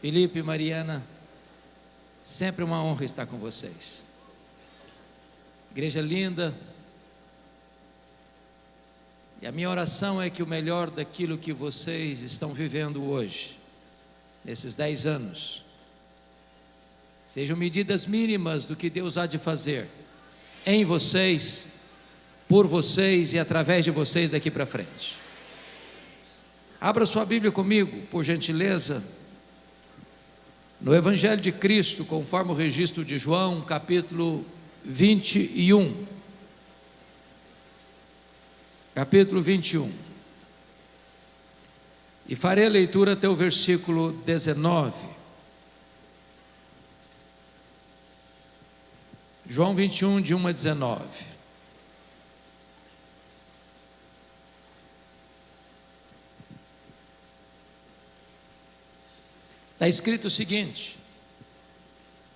Felipe e Mariana, sempre uma honra estar com vocês. Igreja linda. E a minha oração é que o melhor daquilo que vocês estão vivendo hoje, nesses 10 anos, sejam medidas mínimas do que Deus há de fazer em vocês, por vocês e através de vocês daqui para frente. Abra sua Bíblia comigo, por gentileza, no Evangelho de Cristo, conforme o registro de João, capítulo 21. Capítulo 21. E farei a leitura até o versículo 19. João 21, de 1 a 19. Está escrito o seguinte: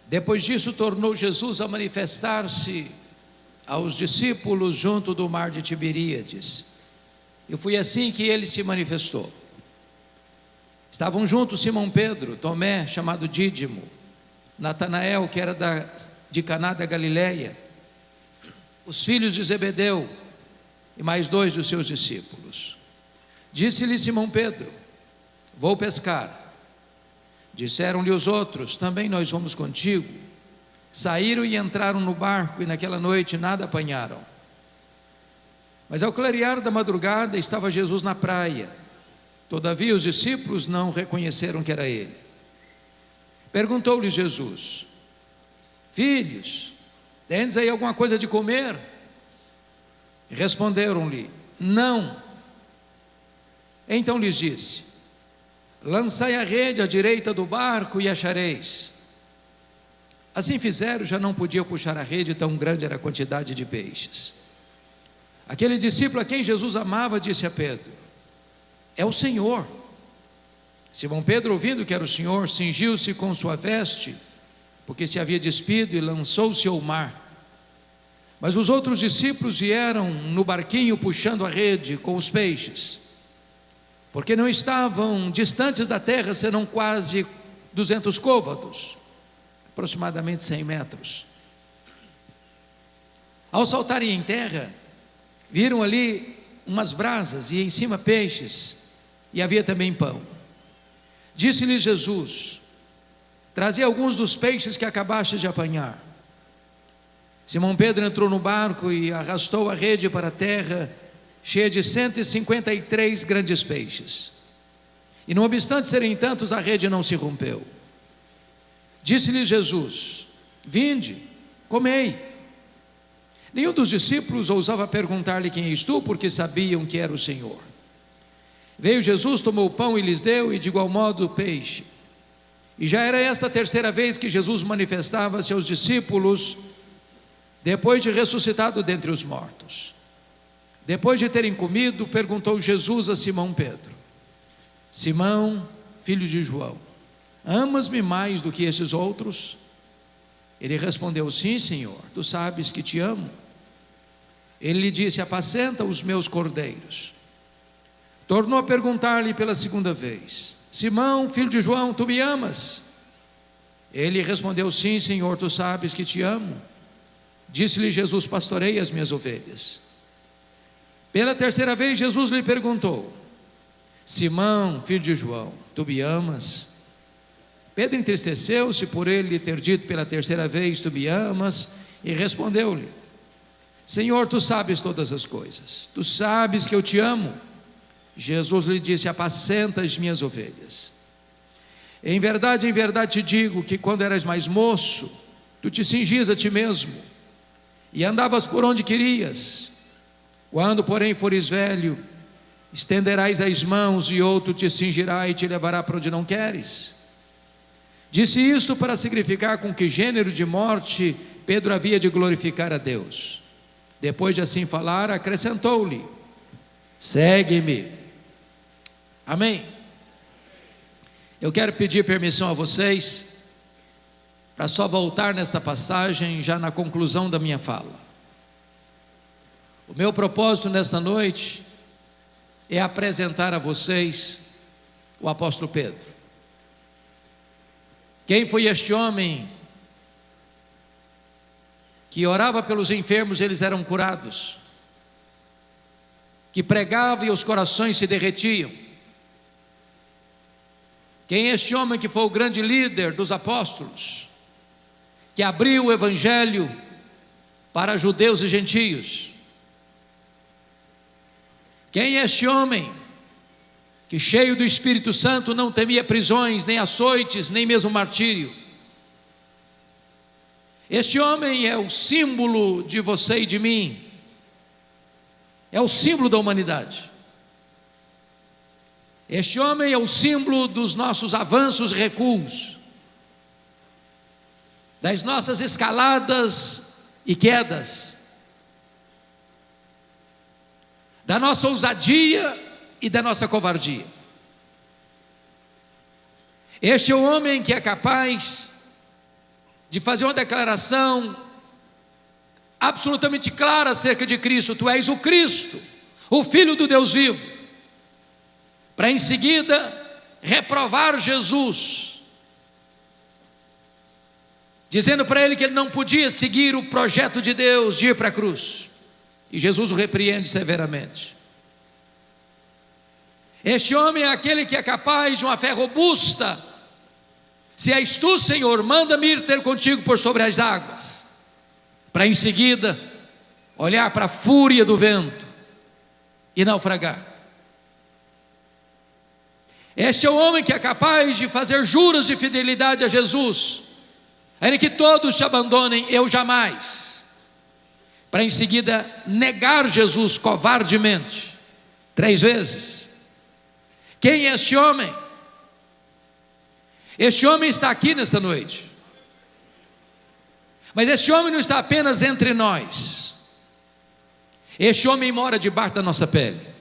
depois disso tornou Jesus a manifestar-se aos discípulos junto do mar de Tiberíades, e foi assim que ele se manifestou. Estavam juntos Simão Pedro, Tomé, chamado Dídimo, Natanael, que era de Caná da Galileia, os filhos de Zebedeu e mais 2 dos seus discípulos. Disse-lhe Simão Pedro: vou pescar. Disseram-lhe os outros: também nós vamos contigo. Saíram e entraram no barco, e naquela noite nada apanharam. Mas ao clarear da madrugada estava Jesus na praia. Todavia os discípulos não reconheceram que era ele. Perguntou-lhe Jesus: filhos, tendes aí alguma coisa de comer? E responderam-lhe: não. Então lhes disse: lançai a rede à direita do barco e achareis. Assim fizeram, já não podiam puxar a rede, tão grande era a quantidade de peixes. Aquele discípulo a quem Jesus amava disse a Pedro: é o Senhor. Simão Pedro, ouvindo que era o Senhor, cingiu-se com sua veste, porque se havia despido, e lançou-se ao mar. Mas os outros discípulos vieram no barquinho puxando a rede com os peixes, porque não estavam distantes da terra, senão quase 200 côvados, aproximadamente 100 metros. Ao saltarem em terra, viram ali umas brasas e em cima peixes, e havia também pão. Disse-lhes Jesus: trazei alguns dos peixes que acabastes de apanhar. Simão Pedro entrou no barco e arrastou a rede para a terra, cheia de 153 grandes peixes. E não obstante serem tantos, a rede não se rompeu. Disse-lhe Jesus: vinde, comei. Nenhum dos discípulos ousava perguntar-lhe: quem és tu? Porque sabiam que era o Senhor. Veio Jesus, tomou o pão e lhes deu, e de igual modo o peixe. E já era esta a terceira vez que Jesus manifestava-se aos discípulos, depois de ressuscitado dentre os mortos. Depois de terem comido, perguntou Jesus a Simão Pedro: Simão, filho de João, amas-me mais do que esses outros? Ele respondeu: sim, Senhor, tu sabes que te amo. Ele lhe disse: apacenta os meus cordeiros. Tornou a perguntar-lhe pela segunda vez: Simão, filho de João, tu me amas? Ele respondeu: sim, Senhor, tu sabes que te amo. Disse-lhe Jesus: pastorei as minhas ovelhas. Pela terceira vez Jesus lhe perguntou: Simão, filho de João, tu me amas? Pedro entristeceu-se por ele lhe ter dito pela terceira vez: tu me amas? E respondeu-lhe: Senhor, tu sabes todas as coisas, tu sabes que eu te amo. Jesus lhe disse: apacenta as minhas ovelhas. Em verdade te digo que quando eras mais moço, tu te cingias a ti mesmo e andavas por onde querias. Quando, porém, fores velho, estenderás as mãos e outro te cingirá e te levará para onde não queres. Disse isto para significar com que gênero de morte Pedro havia de glorificar a Deus. Depois de assim falar, acrescentou-lhe: segue-me. Amém. Eu quero pedir permissão a vocês para só voltar nesta passagem já na conclusão da minha fala. O meu propósito nesta noite é apresentar a vocês o apóstolo Pedro. Quem foi este homem que orava pelos enfermos, eles eram curados, que pregava e os corações se derretiam? Quem é este homem que foi o grande líder dos apóstolos, que abriu o evangelho para judeus e gentios? Quem é este homem que, cheio do Espírito Santo, não temia prisões, nem açoites, nem mesmo martírio? Este homem é o símbolo de você e de mim, é o símbolo da humanidade. Este homem é o símbolo dos nossos avanços e recuos, das nossas escaladas e quedas, da nossa ousadia e da nossa covardia. Este é o homem que é capaz de fazer uma declaração absolutamente clara acerca de Cristo: tu és o Cristo, o Filho do Deus vivo, para em seguida reprovar Jesus, dizendo para ele que ele não podia seguir o projeto de Deus de ir para a cruz, e Jesus o repreende severamente. Este homem é aquele que é capaz de uma fé robusta: se és tu, Senhor, manda-me ir ter contigo por sobre as águas, para em seguida olhar para a fúria do vento e naufragar. Este é o homem que é capaz de fazer juros de fidelidade a Jesus, ainda que todos te abandonem, eu jamais, para em seguida negar Jesus covardemente 3 vezes. Quem é este homem? Este homem está aqui nesta noite, mas este homem não está apenas entre nós. Este homem mora debaixo da nossa pele.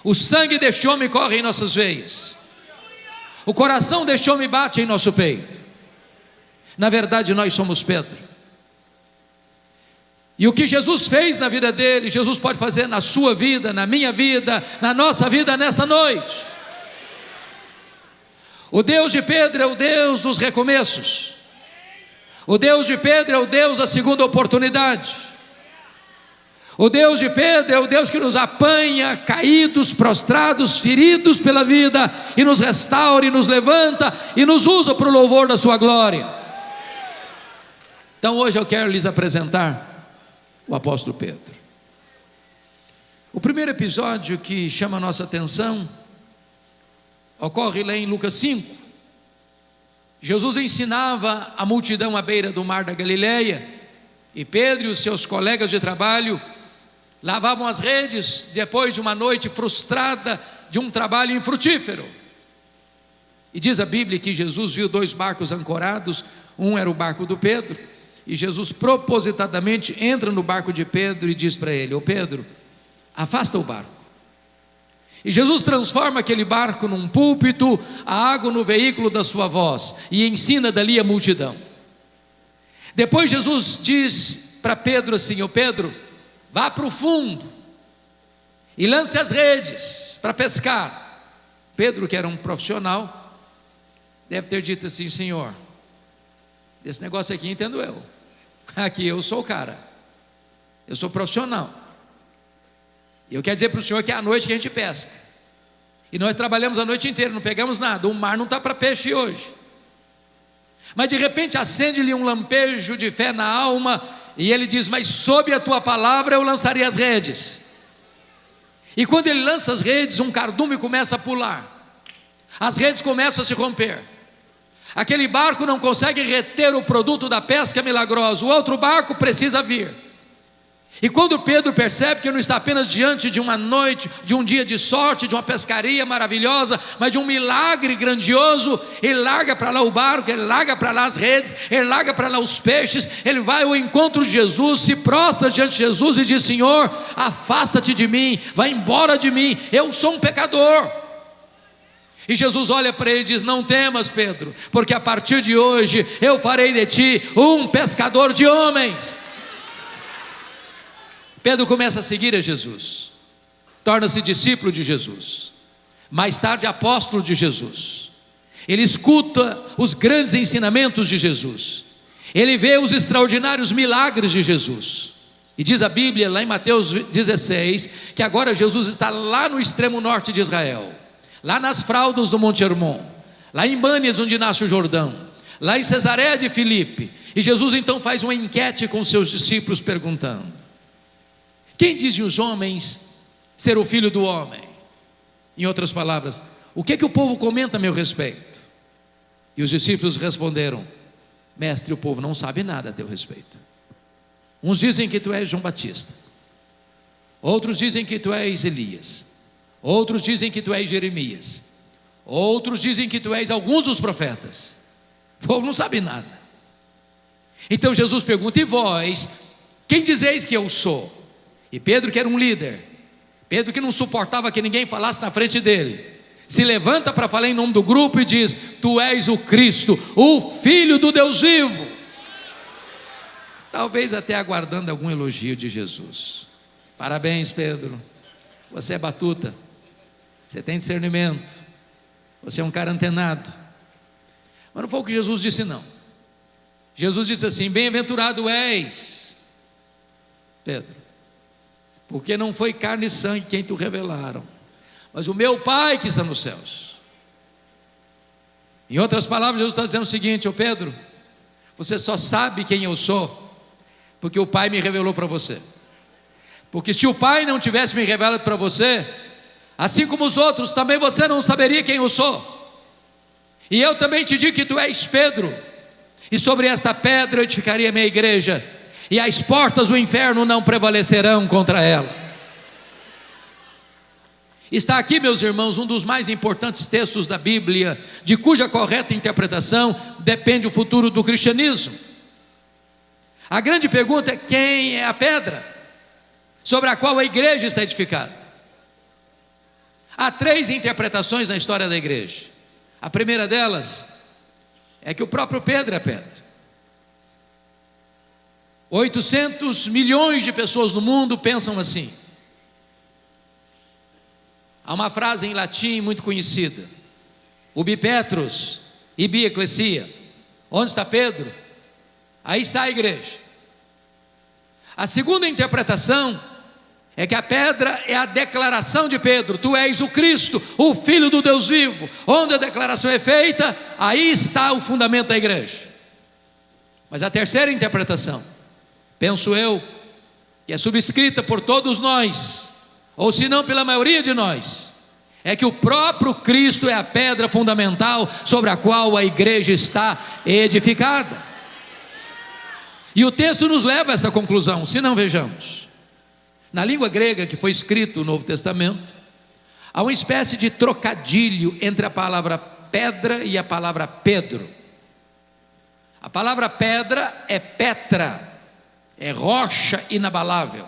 O sangue deste homem corre em nossas veias, o coração deste homem bate em nosso peito. Na verdade, nós somos Pedro, e o que Jesus fez na vida dele, Jesus pode fazer na sua vida, na minha vida, na nossa vida nesta noite. O Deus de Pedro é o Deus dos recomeços. O Deus de Pedro é o Deus da segunda oportunidade. O Deus de Pedro é o Deus que nos apanha caídos, prostrados, feridos pela vida, e nos restaura e nos levanta e nos usa para o louvor da sua glória. Então hoje eu quero lhes apresentar o apóstolo Pedro. O primeiro episódio que chama a nossa atenção ocorre lá em Lucas 5. Jesus ensinava a multidão à beira do mar da Galileia, e Pedro e os seus colegas de trabalho lavavam as redes depois de uma noite frustrada de um trabalho infrutífero. E diz a Bíblia que Jesus viu 2 barcos ancorados. Um era o barco do Pedro, e Jesus propositadamente entra no barco de Pedro e diz para ele: ô Pedro, afasta o barco. E Jesus transforma aquele barco num púlpito, a água no veículo da sua voz, e ensina dali a multidão. Depois Jesus diz para Pedro assim: ô Pedro, vá para o fundo e lance as redes para pescar. Pedro, que era um profissional, deve ter dito assim: Senhor, esse negócio aqui entendo eu, aqui eu sou o cara, eu sou profissional. E eu quero dizer para o senhor que é à noite que a gente pesca, e nós trabalhamos a noite inteira, não pegamos nada, o mar não está para peixe hoje. Mas de repente acende-lhe um lampejo de fé na alma, e ele diz: mas sob a tua palavra eu lançarei as redes. E quando ele lança as redes, um cardume começa a pular, as redes começam a se romper, aquele barco não consegue reter o produto da pesca milagrosa, o outro barco precisa vir. E quando Pedro percebe que não está apenas diante de uma noite, de um dia de sorte, de uma pescaria maravilhosa, mas de um milagre grandioso, ele larga para lá o barco, ele larga para lá as redes, ele larga para lá os peixes, ele vai ao encontro de Jesus, se prostra diante de Jesus e diz: Senhor, afasta-te de mim, vai embora de mim, eu sou um pecador. E Jesus olha para ele e diz: não temas, Pedro, porque a partir de hoje eu farei de ti um pescador de homens. Pedro começa a seguir a Jesus, torna-se discípulo de Jesus, mais tarde apóstolo de Jesus. ele escuta os grandes ensinamentos de Jesus, ele vê os extraordinários milagres de Jesus. E diz a Bíblia lá em Mateus 16, que agora Jesus está lá no extremo norte de Israel, lá nas fraldas do Monte Hermon, lá em Bânias, onde nasce o Jordão, lá em Cesareia de Filipe. E Jesus então faz uma enquete com seus discípulos, perguntando: quem dizem os homens ser o Filho do Homem? Em outras palavras, o que o povo comenta a meu respeito? E os discípulos responderam: mestre, o povo não sabe nada a teu respeito. Uns dizem que tu és João Batista, outros dizem que tu és Elias, outros dizem que tu és Jeremias, outros dizem que tu és alguns dos profetas. O povo não sabe nada. Então Jesus pergunta: e vós, quem dizeis que eu sou? E Pedro, que era um líder, Pedro, que não suportava que ninguém falasse na frente dele, se levanta para falar em nome do grupo e diz: tu és o Cristo, o Filho do Deus vivo. Talvez até aguardando algum elogio de Jesus. Parabéns, Pedro, você é batuta, você tem discernimento, você é um cara antenado. Mas não foi o que Jesus disse, não. Jesus disse assim: bem-aventurado és, Pedro, porque não foi carne e sangue quem tu revelaram, mas o meu Pai que está nos céus. Em outras palavras, Jesus está dizendo o seguinte: ô Pedro, você só sabe quem eu sou porque o Pai me revelou para você. Porque se o Pai não tivesse me revelado para você, assim como os outros, também você não saberia quem eu sou. E eu também te digo que tu és Pedro, e sobre esta pedra eu edificaria a minha igreja, e as portas do inferno não prevalecerão contra ela. Está aqui, meus irmãos, um dos mais importantes textos da Bíblia, de cuja correta interpretação depende o futuro do cristianismo. A grande pergunta é: quem é a pedra sobre a qual a igreja está edificada? Há 3 interpretações na história da igreja. A primeira delas é que o próprio Pedro é a pedra. 800 milhões de pessoas no mundo pensam assim. Há uma frase em latim muito conhecida: ubi Petrus, ibi ecclesia. Onde está Pedro? Aí está a igreja. A segunda interpretação é que a pedra é a declaração de Pedro: tu és o Cristo, o Filho do Deus vivo. Onde a declaração é feita, aí está o fundamento da igreja. Mas a terceira interpretação, penso eu, que é subscrita por todos nós, ou se não pela maioria de nós, é que o próprio Cristo é a pedra fundamental sobre a qual a igreja está edificada. E o texto nos leva a essa conclusão. Se não, vejamos, na língua grega que foi escrito o Novo Testamento, há uma espécie de trocadilho entre a palavra pedra e a palavra Pedro. A palavra pedra é Petra, é rocha inabalável.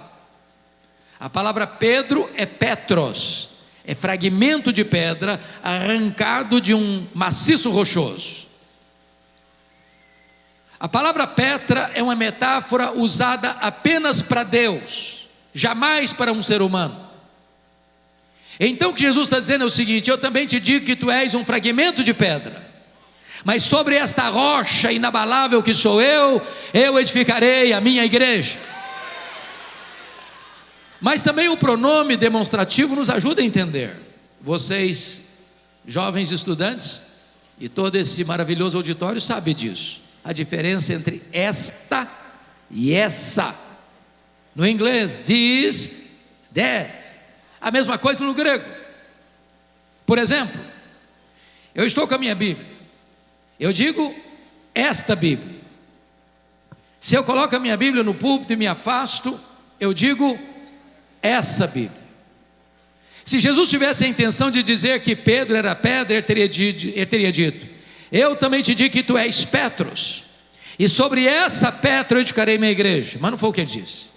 A palavra Pedro é Petros, é fragmento de pedra arrancado de um maciço rochoso. A palavra Petra é uma metáfora usada apenas para Deus, jamais para um ser humano. Então o que Jesus está dizendo é o seguinte: eu também te digo que tu és um fragmento de pedra, mas sobre esta rocha inabalável que sou eu edificarei a minha igreja. Mas também o pronome demonstrativo nos ajuda a entender. Vocês, jovens estudantes, e todo esse maravilhoso auditório sabe disso. A diferença entre esta e essa. No inglês, this, that. A mesma coisa no grego. Por exemplo, eu estou com a minha Bíblia, eu digo esta Bíblia. Se eu coloco a minha Bíblia no púlpito e me afasto, eu digo essa Bíblia. Se Jesus tivesse a intenção de dizer que Pedro era pedra, ele teria dito: eu também te digo que tu és Petros, e sobre essa pedra eu edificarei minha igreja. Mas não foi o que ele disse.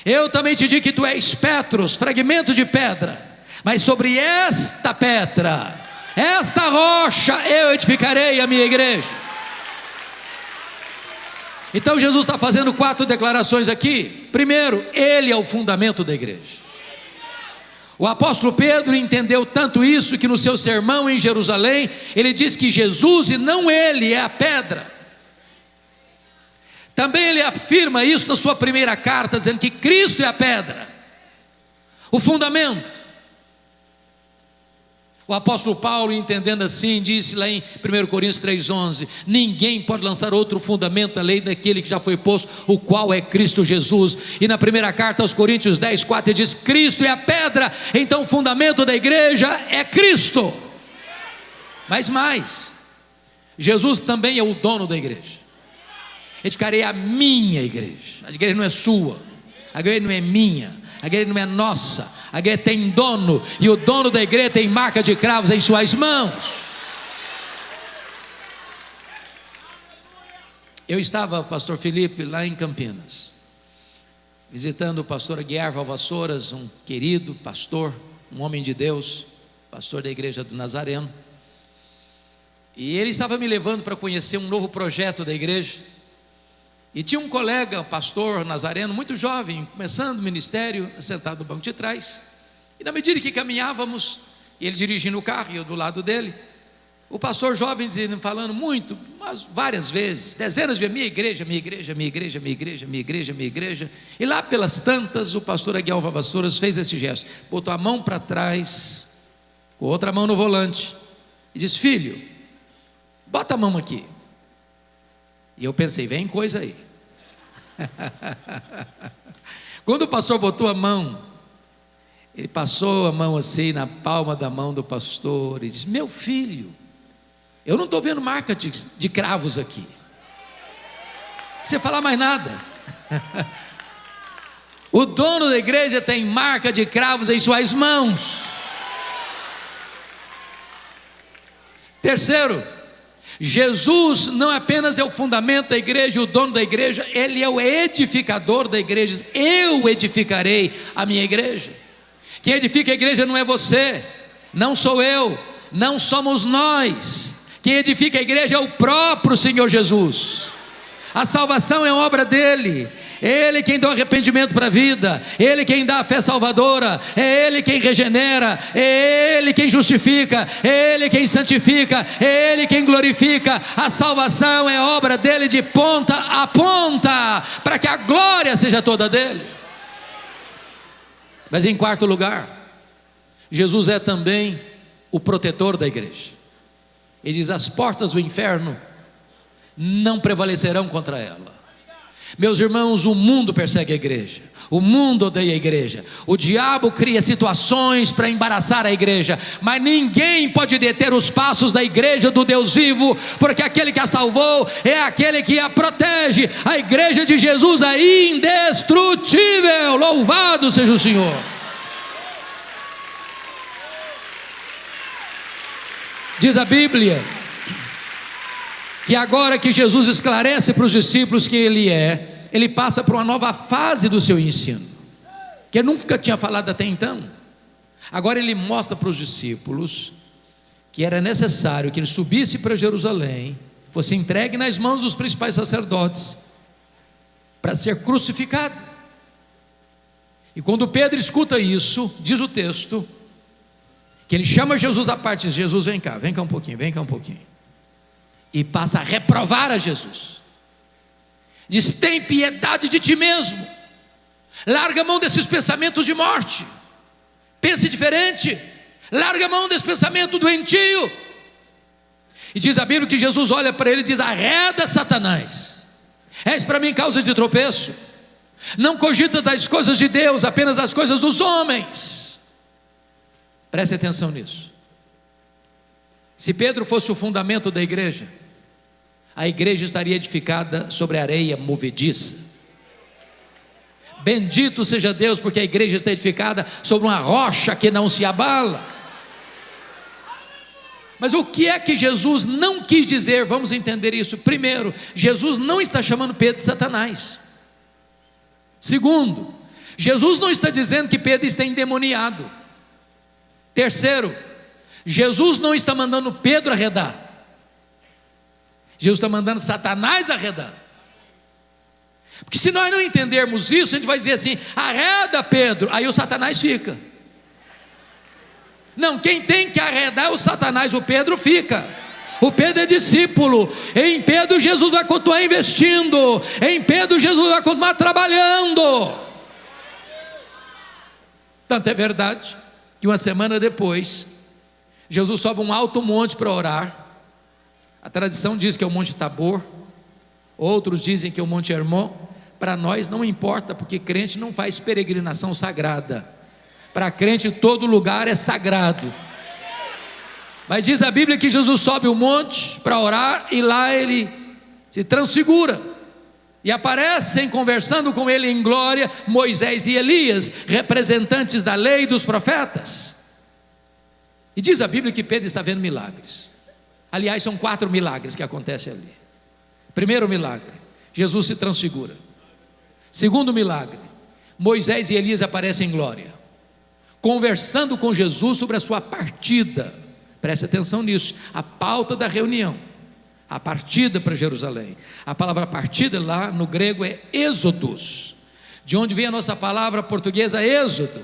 Eu também te digo que tu és Petros, fragmento de pedra, mas sobre esta pedra, esta rocha, eu edificarei a minha igreja. Então Jesus está fazendo 4 declarações aqui. Primeiro, Ele é o fundamento da igreja. O apóstolo Pedro entendeu tanto isso que no seu sermão em Jerusalém, ele diz que Jesus e não ele é a pedra. Também ele afirma isso na sua primeira carta, dizendo que Cristo é a pedra, o fundamento. O apóstolo Paulo, entendendo assim, disse lá em 1 Coríntios 3,11: ninguém pode lançar outro fundamento além daquele que já foi posto, o qual é Cristo Jesus. E na primeira carta aos Coríntios 10,4 ele diz: Cristo é a pedra, então o fundamento da igreja é Cristo. Mas mais, Jesus também é o dono da igreja. Edificarei a minha igreja. A igreja não é sua, a igreja não é minha, a igreja não é nossa. A igreja tem dono, e o dono da igreja tem marca de cravos em suas mãos. Eu estava, pastor Felipe, lá em Campinas, visitando o pastor Aguiar Valvassouras, um querido pastor, um homem de Deus, pastor da igreja do Nazareno. E ele estava me levando para conhecer um novo projeto da igreja. E tinha um colega, pastor nazareno, muito jovem, começando o ministério, sentado no banco de trás. E na medida que caminhávamos, ele dirigindo o carro e eu do lado dele, o pastor jovem falando muito, mas várias vezes, dezenas de vezes: minha igreja, minha igreja, minha igreja, minha igreja, minha igreja, minha igreja. E lá pelas tantas, o pastor Aguiar Valvassouras fez esse gesto, botou a mão para trás, com outra mão no volante, e disse: filho, bota a mão aqui. E eu pensei: vem coisa aí. Quando o pastor botou a mão, ele passou a mão assim na palma da mão do pastor e disse: meu filho, eu não estou vendo marca de cravos aqui. Não precisa falar mais nada. O dono da igreja tem marca de cravos em suas mãos. Terceiro, Jesus não apenas é o fundamento da igreja, o dono da igreja, ele é o edificador da igreja. Eu edificarei a minha igreja. Quem edifica a igreja não é você, não sou eu, não somos nós. Quem edifica a igreja é o próprio Senhor Jesus. A salvação é obra dele. Ele quem dá arrependimento para a vida, Ele quem dá a fé salvadora, é Ele quem regenera, é Ele quem justifica, é Ele quem santifica, é Ele quem glorifica. A salvação é obra dele de ponta a ponta, para que a glória seja toda dele. Mas em quarto lugar, Jesus é também o protetor da igreja. Ele diz: as portas do inferno não prevalecerão contra ela. Meus irmãos, o mundo persegue a igreja, o mundo odeia a igreja, o diabo cria situações para embaraçar a igreja, mas ninguém pode deter os passos da igreja do Deus vivo, porque aquele que a salvou é aquele que a protege. A igreja de Jesus é indestrutível. Louvado seja o Senhor. Diz a Bíblia que agora que Jesus esclarece para os discípulos quem Ele é, Ele passa para uma nova fase do seu ensino, que nunca tinha falado até então. Agora Ele mostra para os discípulos que era necessário que Ele subisse para Jerusalém, fosse entregue nas mãos dos principais sacerdotes, para ser crucificado. E quando Pedro escuta isso, diz o texto, que ele chama Jesus à parte e diz: Jesus, vem cá um pouquinho, vem cá um pouquinho. E passa a reprovar a Jesus. Diz: tem piedade de ti mesmo, larga a mão desses pensamentos de morte, pense diferente, larga a mão desse pensamento doentio. E diz a Bíblia que Jesus olha para ele e diz: arreda, Satanás, és para mim causa de tropeço, não cogita das coisas de Deus, apenas das coisas dos homens. Preste atenção nisso. Se Pedro fosse o fundamento da igreja, a igreja estaria edificada sobre areia movediça. Bendito seja Deus, porque a igreja está edificada sobre uma rocha que não se abala. Mas o que é que Jesus não quis dizer? Vamos entender isso. Primeiro, Jesus não está chamando Pedro de Satanás. Segundo, Jesus não está dizendo que Pedro está endemoniado. Terceiro, Jesus não está mandando Pedro arredar, Jesus está mandando Satanás arredar. Porque se nós não entendermos isso, a gente vai dizer assim: arreda, Pedro, aí o Satanás fica. Não, quem tem que arredar é o Satanás, o Pedro fica. O Pedro é discípulo. Em Pedro Jesus vai continuar investindo. Em Pedro Jesus vai continuar trabalhando. Tanto é verdade que uma semana depois, Jesus sobe um alto monte para orar. A tradição diz que é o Monte Tabor, outros dizem que é o Monte Hermon. Para nós não importa, porque crente não faz peregrinação sagrada. Para crente todo lugar é sagrado. Mas diz a Bíblia que Jesus sobe o monte para orar, e lá ele se transfigura, e aparecem conversando com ele em glória Moisés e Elias, representantes da lei e dos profetas. E diz a Bíblia que Pedro está vendo milagres. Aliás, são 4 milagres que acontecem ali. Primeiro milagre, Jesus se transfigura. Segundo milagre, Moisés e Elias aparecem em glória, conversando com Jesus sobre a sua partida. Preste atenção nisso, a pauta da reunião, a partida para Jerusalém. A palavra partida lá no grego é êxodos, de onde vem a nossa palavra portuguesa êxodo,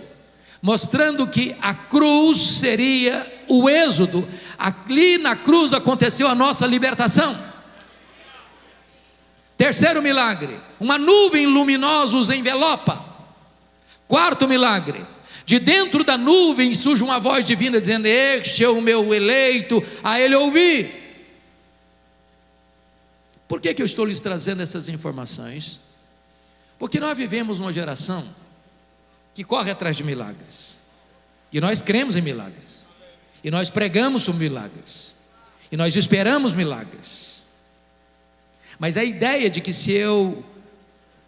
mostrando que a cruz seria o êxodo. Ali na cruz aconteceu a nossa libertação. Terceiro milagre, uma nuvem luminosa os envelopa. Quarto milagre, de dentro da nuvem surge uma voz divina dizendo: este é o meu eleito, a ele ouvi. Por que eu estou lhes trazendo essas informações? Porque nós vivemos uma geração que corre atrás de milagres, e nós cremos em milagres, e nós pregamos sobre milagres, e nós esperamos milagres. Mas a ideia de que se eu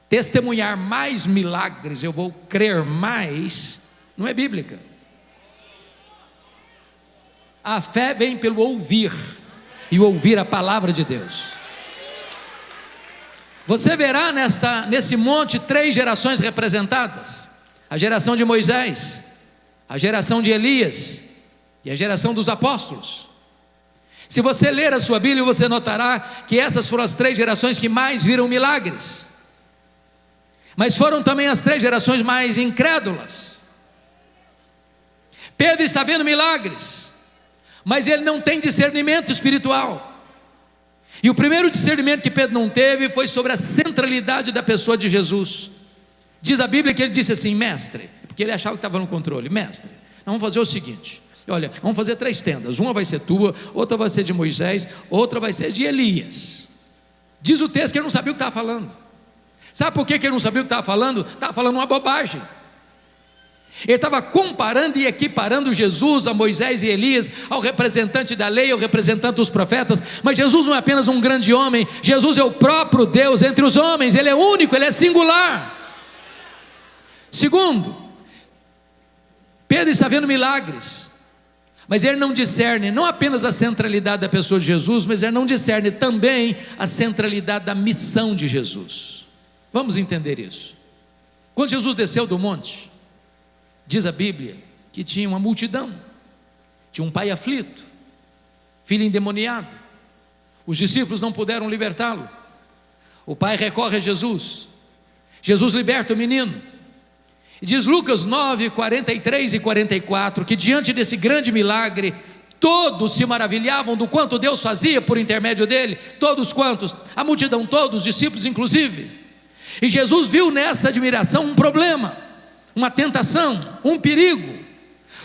testemunhar mais milagres eu vou crer mais, não é bíblica. A fé vem pelo ouvir, e ouvir a palavra de Deus. Você verá nesse monte 3 gerações representadas: a geração de Moisés, a geração de Elias e a geração dos apóstolos. Se você ler a sua Bíblia, você notará que essas foram as 3 gerações que mais viram milagres, mas foram também as 3 gerações mais incrédulas. Pedro está vendo milagres, mas ele não tem discernimento espiritual. E o primeiro discernimento que Pedro não teve foi sobre a centralidade da pessoa de Jesus. Diz a Bíblia que ele disse assim: mestre, porque ele achava que estava no controle: mestre, nós vamos fazer o seguinte, olha, vamos fazer 3 tendas, uma vai ser tua, outra vai ser de Moisés, outra vai ser de Elias. Diz o texto que ele não sabia o que estava falando. Sabe por que ele não sabia o que estava falando? Estava falando uma bobagem. Ele estava comparando e equiparando Jesus a Moisés e Elias, ao representante da lei, ao representante dos profetas. Mas Jesus não é apenas um grande homem, Jesus é o próprio Deus entre os homens. Ele é único, ele é singular. Segundo, Pedro está vendo milagres, mas ele não discerne não apenas a centralidade da pessoa de Jesus, mas ele não discerne também a centralidade da missão de Jesus. Vamos entender isso. Quando Jesus desceu do monte, diz a Bíblia que tinha uma multidão, tinha um pai aflito, filho endemoniado. Os discípulos não puderam libertá-lo. O pai recorre a Jesus, Jesus liberta o menino. E diz Lucas 9, 43 e 44, que diante desse grande milagre, todos se maravilhavam do quanto Deus fazia por intermédio dele. Todos quantos? A multidão toda, os discípulos inclusive. E Jesus viu nessa admiração um problema, uma tentação, um perigo.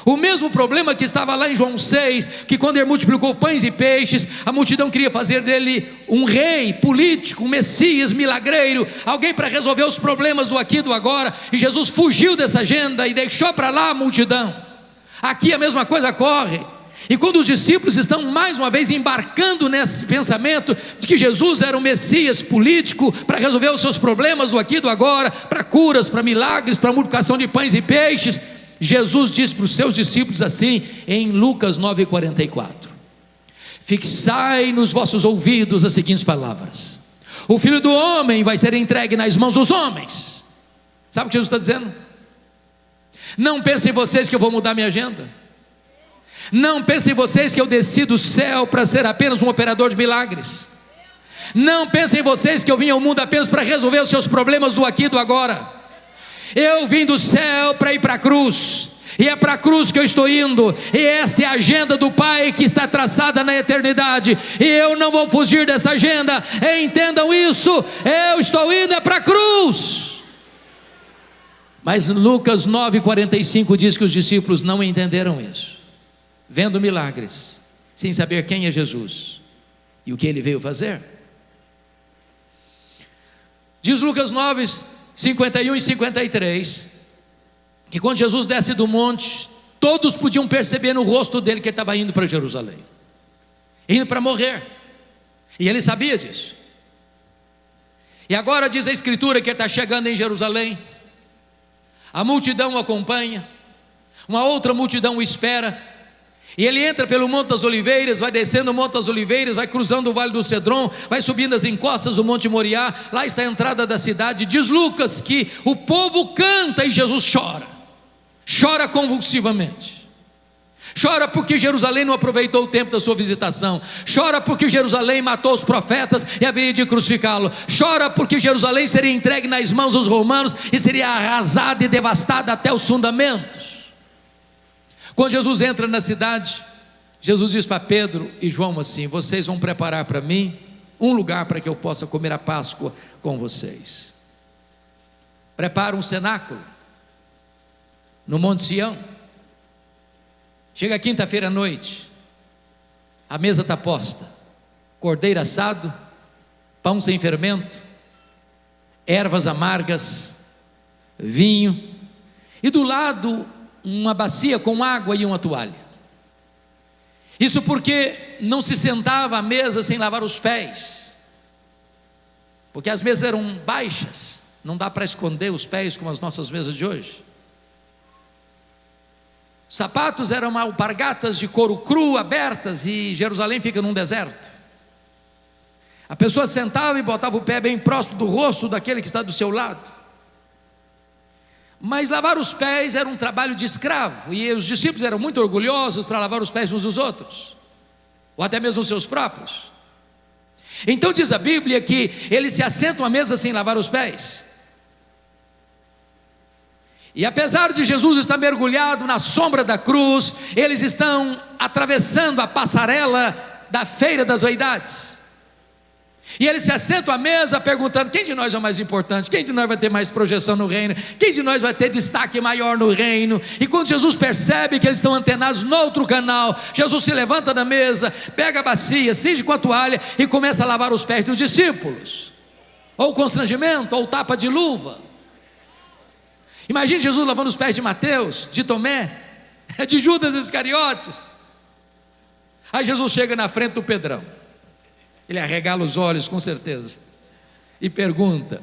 O mesmo problema que estava lá em João 6, que quando ele multiplicou pães e peixes, a multidão queria fazer dele um rei político, um Messias milagreiro, alguém para resolver os problemas do aqui e do agora. E Jesus fugiu dessa agenda e deixou para lá a multidão. Aqui a mesma coisa ocorre. E quando os discípulos estão mais uma vez embarcando nesse pensamento de que Jesus era um Messias político para resolver os seus problemas do aqui e do agora, para curas, para milagres, para multiplicação de pães e peixes, Jesus diz para os seus discípulos assim em Lucas 9,44: fixai nos vossos ouvidos as seguintes palavras: o Filho do Homem vai ser entregue nas mãos dos homens. Sabe o que Jesus está dizendo? Não pensem vocês que eu vou mudar minha agenda. Não pensem vocês que eu desci do céu para ser apenas um operador de milagres. Não pensem vocês que eu vim ao mundo apenas para resolver os seus problemas do aqui e do agora. Eu vim do céu para ir para a cruz. e é para a cruz que eu estou indo, e esta é a agenda do Pai que está traçada na eternidade, e eu não vou fugir dessa agenda. Entendam isso, eu estou indo para a cruz. Mas Lucas 9,45 diz que os discípulos não entenderam isso, vendo milagres, sem saber quem é Jesus e o que ele veio fazer. Diz Lucas 9, 51 e 53, que quando Jesus desce do monte, todos podiam perceber no rosto dele que ele estava indo para Jerusalém, indo para morrer, e ele sabia disso. E agora diz a Escritura que ele está chegando em Jerusalém, a multidão o acompanha, uma outra multidão o espera, e ele entra pelo Monte das Oliveiras, vai descendo o Monte das Oliveiras, vai cruzando o Vale do Cedron, vai subindo as encostas do Monte Moriá, lá está a entrada da cidade. Diz Lucas que o povo canta e Jesus chora convulsivamente. Chora porque Jerusalém não aproveitou o tempo da sua visitação, chora porque Jerusalém matou os profetas e haveria de crucificá-lo, chora porque Jerusalém seria entregue nas mãos dos romanos e seria arrasada e devastada até os fundamentos. Quando Jesus entra na cidade, Jesus diz para Pedro e João assim: vocês vão preparar para mim um lugar para que eu possa comer a Páscoa com vocês. Prepara um cenáculo no Monte Sião. Chega quinta-feira à noite, a mesa está posta, cordeiro assado, pão sem fermento, ervas amargas, vinho, e do lado uma bacia com água e uma toalha. Isso porque não se sentava à mesa sem lavar os pés, porque as mesas eram baixas, não dá para esconder os pés como as nossas mesas de hoje. Sapatos eram alpargatas de couro cru abertas, e Jerusalém fica num deserto. A pessoa sentava e botava o pé bem próximo do rosto daquele que está do seu lado. Mas lavar os pés era um trabalho de escravo, e os discípulos eram muito orgulhosos para lavar os pés uns dos outros, ou até mesmo os seus próprios. Então diz a Bíblia que eles se assentam à mesa sem lavar os pés. E apesar de Jesus estar mergulhado na sombra da cruz, eles estão atravessando a passarela da feira das vaidades, e eles se assentam à mesa perguntando: quem de nós é o mais importante? Quem de nós vai ter mais projeção no reino? Quem de nós vai ter destaque maior no reino? E quando Jesus percebe que eles estão antenados no outro canal, Jesus se levanta da mesa, pega a bacia, cinge com a toalha e começa a lavar os pés dos discípulos. Ou constrangimento, ou tapa de luva. Imagine Jesus lavando os pés de Mateus, de Tomé, de Judas Iscariotes. Aí Jesus chega na frente do Pedrão, ele arregala os olhos com certeza, e pergunta: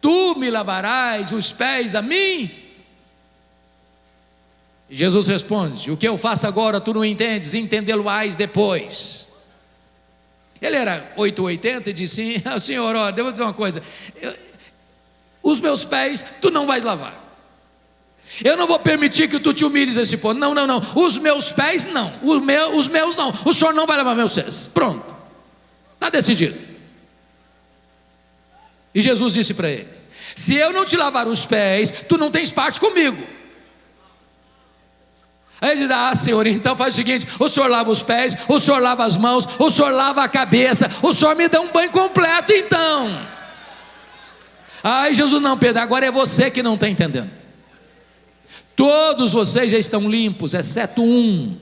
tu me lavarás os pés a mim? E Jesus responde: o que eu faço agora tu não entendes, entendê-lo-ás depois. Ele era 880 e disse: Senhor, ó, devo dizer uma coisa, os meus pés tu não vais lavar, eu não vou permitir que tu te humilhes a esse ponto. Não, os meus pés não, os meus não, o Senhor não vai lavar meus pés. Pronto, está decidido. E Jesus disse para ele: se eu não te lavar os pés, tu não tens parte comigo. Aí ele diz: ah, Senhor, então faz o seguinte, o Senhor lava os pés, o Senhor lava as mãos, o Senhor lava a cabeça, o Senhor me dá um banho completo então. Aí Jesus: não, Pedro, agora é você que não está entendendo. Todos vocês já estão limpos, exceto um.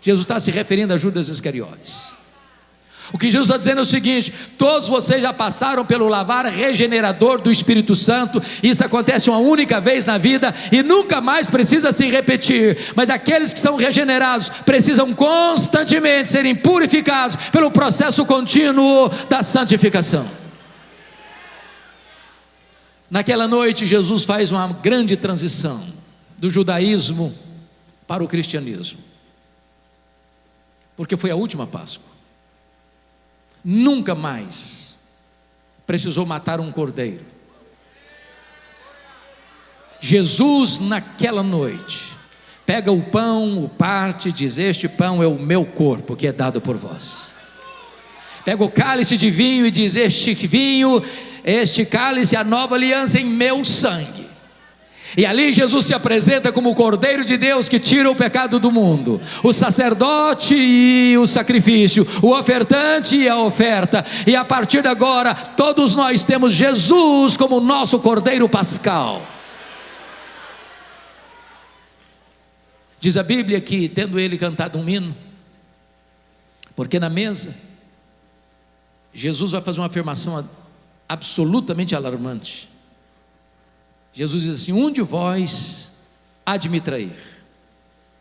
Jesus está se referindo a Judas Iscariotes. O que Jesus está dizendo é o seguinte: todos vocês já passaram pelo lavar regenerador do Espírito Santo. Isso acontece uma única vez na vida e nunca mais precisa se repetir. Mas aqueles que são regenerados precisam constantemente serem purificados pelo processo contínuo da santificação. Naquela noite Jesus faz uma grande transição do judaísmo para o cristianismo, porque foi a última Páscoa. Nunca mais precisou matar um cordeiro. Jesus naquela noite pega o pão, o parte, diz: este pão é o meu corpo que é dado por vós. Pega o cálice de vinho e diz: este vinho, este cálice é a nova aliança em meu sangue. E ali Jesus se apresenta como o Cordeiro de Deus que tira o pecado do mundo, o sacerdote e o sacrifício, o ofertante e a oferta. E a partir de agora, todos nós temos Jesus como nosso Cordeiro Pascal. Diz a Bíblia que, tendo ele cantado um hino, porque na mesa, Jesus vai fazer uma afirmação absolutamente alarmante. Jesus diz assim: um de vós há de me trair.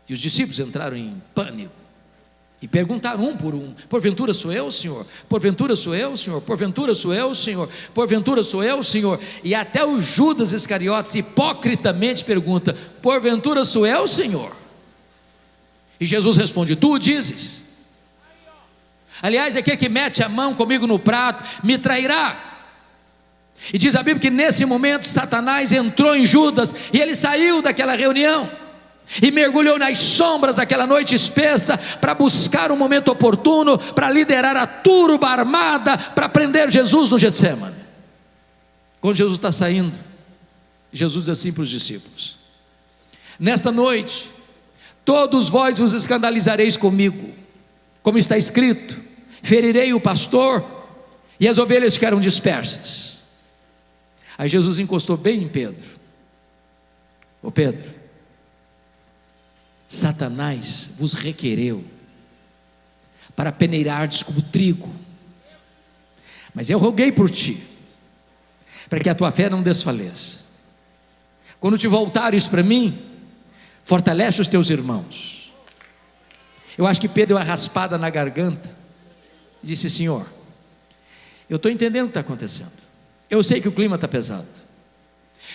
E os discípulos entraram em pânico e perguntaram um por um: porventura sou eu, Senhor? Porventura sou eu, Senhor? Porventura sou eu, Senhor? Porventura sou eu, Senhor? E até o Judas Iscariotes hipocritamente pergunta: porventura sou eu, Senhor? E Jesus responde: tu o dizes. Aliás, aquele que mete a mão comigo no prato me trairá. E diz a Bíblia que nesse momento Satanás entrou em Judas, e ele saiu daquela reunião e mergulhou nas sombras daquela noite espessa para buscar um momento oportuno para liderar a turba armada para prender Jesus no Getsemane. Quando Jesus está saindo, Jesus diz assim para os discípulos: nesta noite todos vós vos escandalizareis comigo, como está escrito: ferirei o pastor e as ovelhas ficaram dispersas. Aí Jesus encostou bem em Pedro: ô Pedro, Satanás vos requereu para peneirardes como trigo, mas eu roguei por ti, para que a tua fé não desfaleça. Quando te voltares para mim, fortalece os teus irmãos. Eu acho que Pedro deu uma raspada na garganta e disse: Senhor, eu estou entendendo o que está acontecendo. Eu sei que o clima está pesado.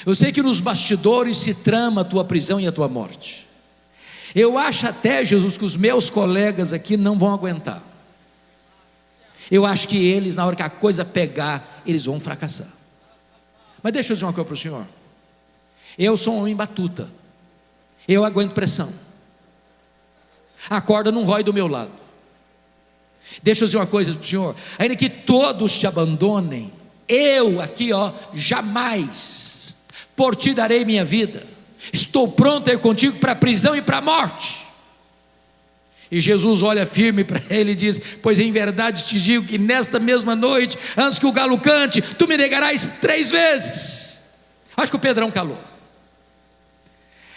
Eu sei que nos bastidores se trama a tua prisão e a tua morte. Eu acho até, Jesus, que os meus colegas aqui não vão aguentar. Eu acho que eles, na hora que a coisa pegar, eles vão fracassar. Mas deixa eu dizer uma coisa para o senhor: eu sou um homem batuta, eu aguento pressão, a corda não rói do meu lado. Deixa eu dizer uma coisa para o senhor: ainda que todos te abandonem, eu aqui, jamais por ti darei minha vida. Estou pronto a ir contigo para a prisão e para a morte. E Jesus olha firme para ele e diz: pois em verdade te digo que nesta mesma noite, antes que o galo cante, tu me negarás 3 vezes. Acho que o Pedrão calou.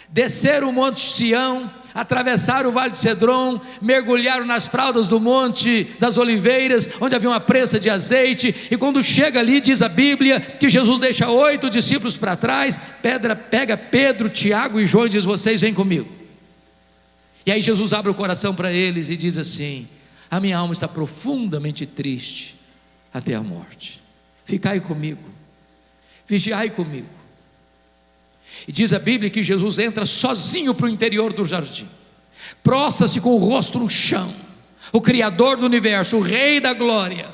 Desceram o monte Sião, atravessaram o vale de Cedron, mergulharam nas fraldas do monte das oliveiras, onde havia uma prensa de azeite. E quando chega ali, diz a Bíblia que Jesus deixa 8 discípulos para trás, pega Pedro, Tiago e João e diz: vocês vêm comigo. E aí Jesus abre o coração para eles e diz assim: a minha alma está profundamente triste até a morte, ficai comigo, vigiai comigo. E diz a Bíblia que Jesus entra sozinho para o interior do jardim, prostra-se com o rosto no chão, o Criador do universo, o Rei da glória.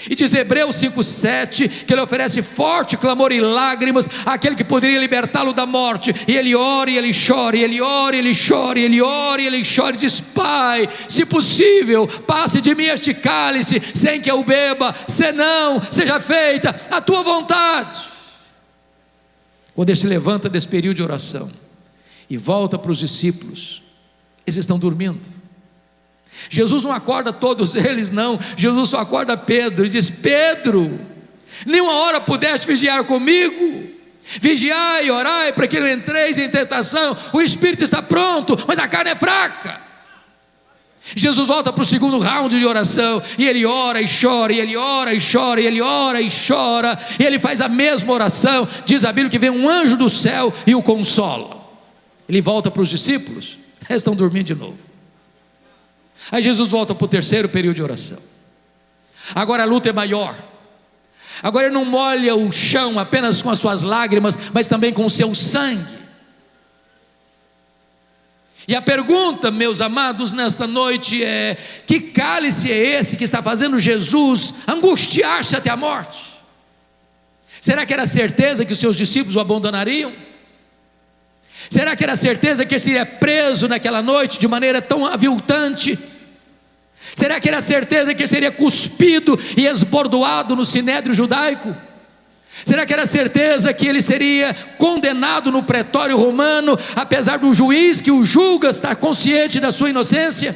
E diz Hebreus 5,7 que ele oferece forte clamor e lágrimas àquele que poderia libertá-lo da morte. E ele ora e ele chora, e ele ora e ele chora, e ele ora e ele chora, e diz: Pai, se possível, passe de mim este cálice, sem que eu beba, senão seja feita a tua vontade. Quando ele se levanta desse período de oração e volta para os discípulos, eles estão dormindo. Jesus não acorda todos eles, não. Jesus só acorda Pedro e diz: Pedro, nenhuma hora pudeste vigiar comigo? Vigiai e orai para que não entreis em tentação. O espírito está pronto, mas a carne é fraca. Jesus volta para o segundo round de oração, e ele ora e chora, e ele ora e chora, e ele ora e chora, e ele faz a mesma oração. Diz a Bíblia que vem um anjo do céu e o consola. Ele volta para os discípulos, eles estão dormindo de novo. Aí Jesus volta para o terceiro período de oração. Agora a luta é maior. Agora ele não molha o chão apenas com as suas lágrimas, mas também com o seu sangue. E a pergunta, meus amados, nesta noite é: que cálice é esse que está fazendo Jesus angustiar-se até a morte? Será que era certeza que os seus discípulos o abandonariam? Será que era certeza que ele seria preso naquela noite de maneira tão aviltante? Será que era certeza que ele seria cuspido e esbordoado no sinédrio judaico? Será que era certeza que ele seria condenado no pretório romano, apesar do juiz que o julga estar consciente da sua inocência?